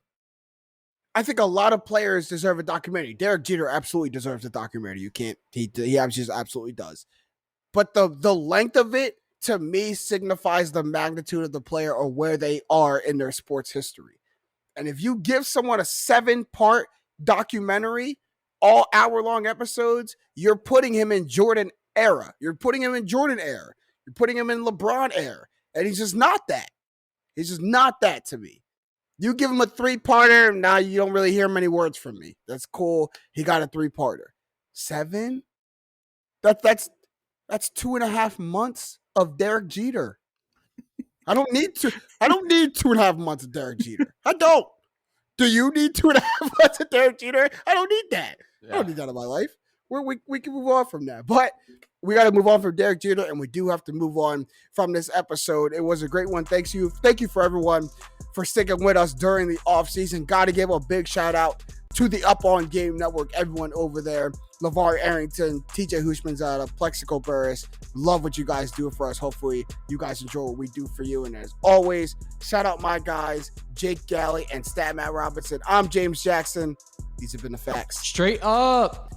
I think a lot of players deserve a documentary. Derek Jeter absolutely deserves a documentary. You can't. He just absolutely does. But the length of it, to me, signifies the magnitude of the player or where they are in their sports history. And if you give someone a 7-part documentary, all hour-long episodes, you're putting him in Jordan era. You're putting him in Jordan era. You're putting him in LeBron era. And he's just not that. He's just not that to me. You give him a 3-parter, now you don't really hear many words from me. That's cool. He got a 3-parter. 7? That's 2.5 months of Derek Jeter. I don't need 2.5 months of Derek Jeter. I don't. Do you need 2.5 months of Derek Jeter? I don't need that. I don't need that in my life. We can move on from that. But we got to move on from Derek Jeter, and we do have to move on from this episode. It was a great one. Thank you for everyone for sticking with us during the offseason. Got to give a big shout out to the Up On Game Network, everyone over there. LeVar Arrington, TJ Hushman's out of Plexico Burris. Love what you guys do for us. Hopefully you guys enjoy what we do for you. And as always, shout out my guys, Jake Galley and Stat Matt Robinson. I'm James Jackson. These have been the facts. Straight up.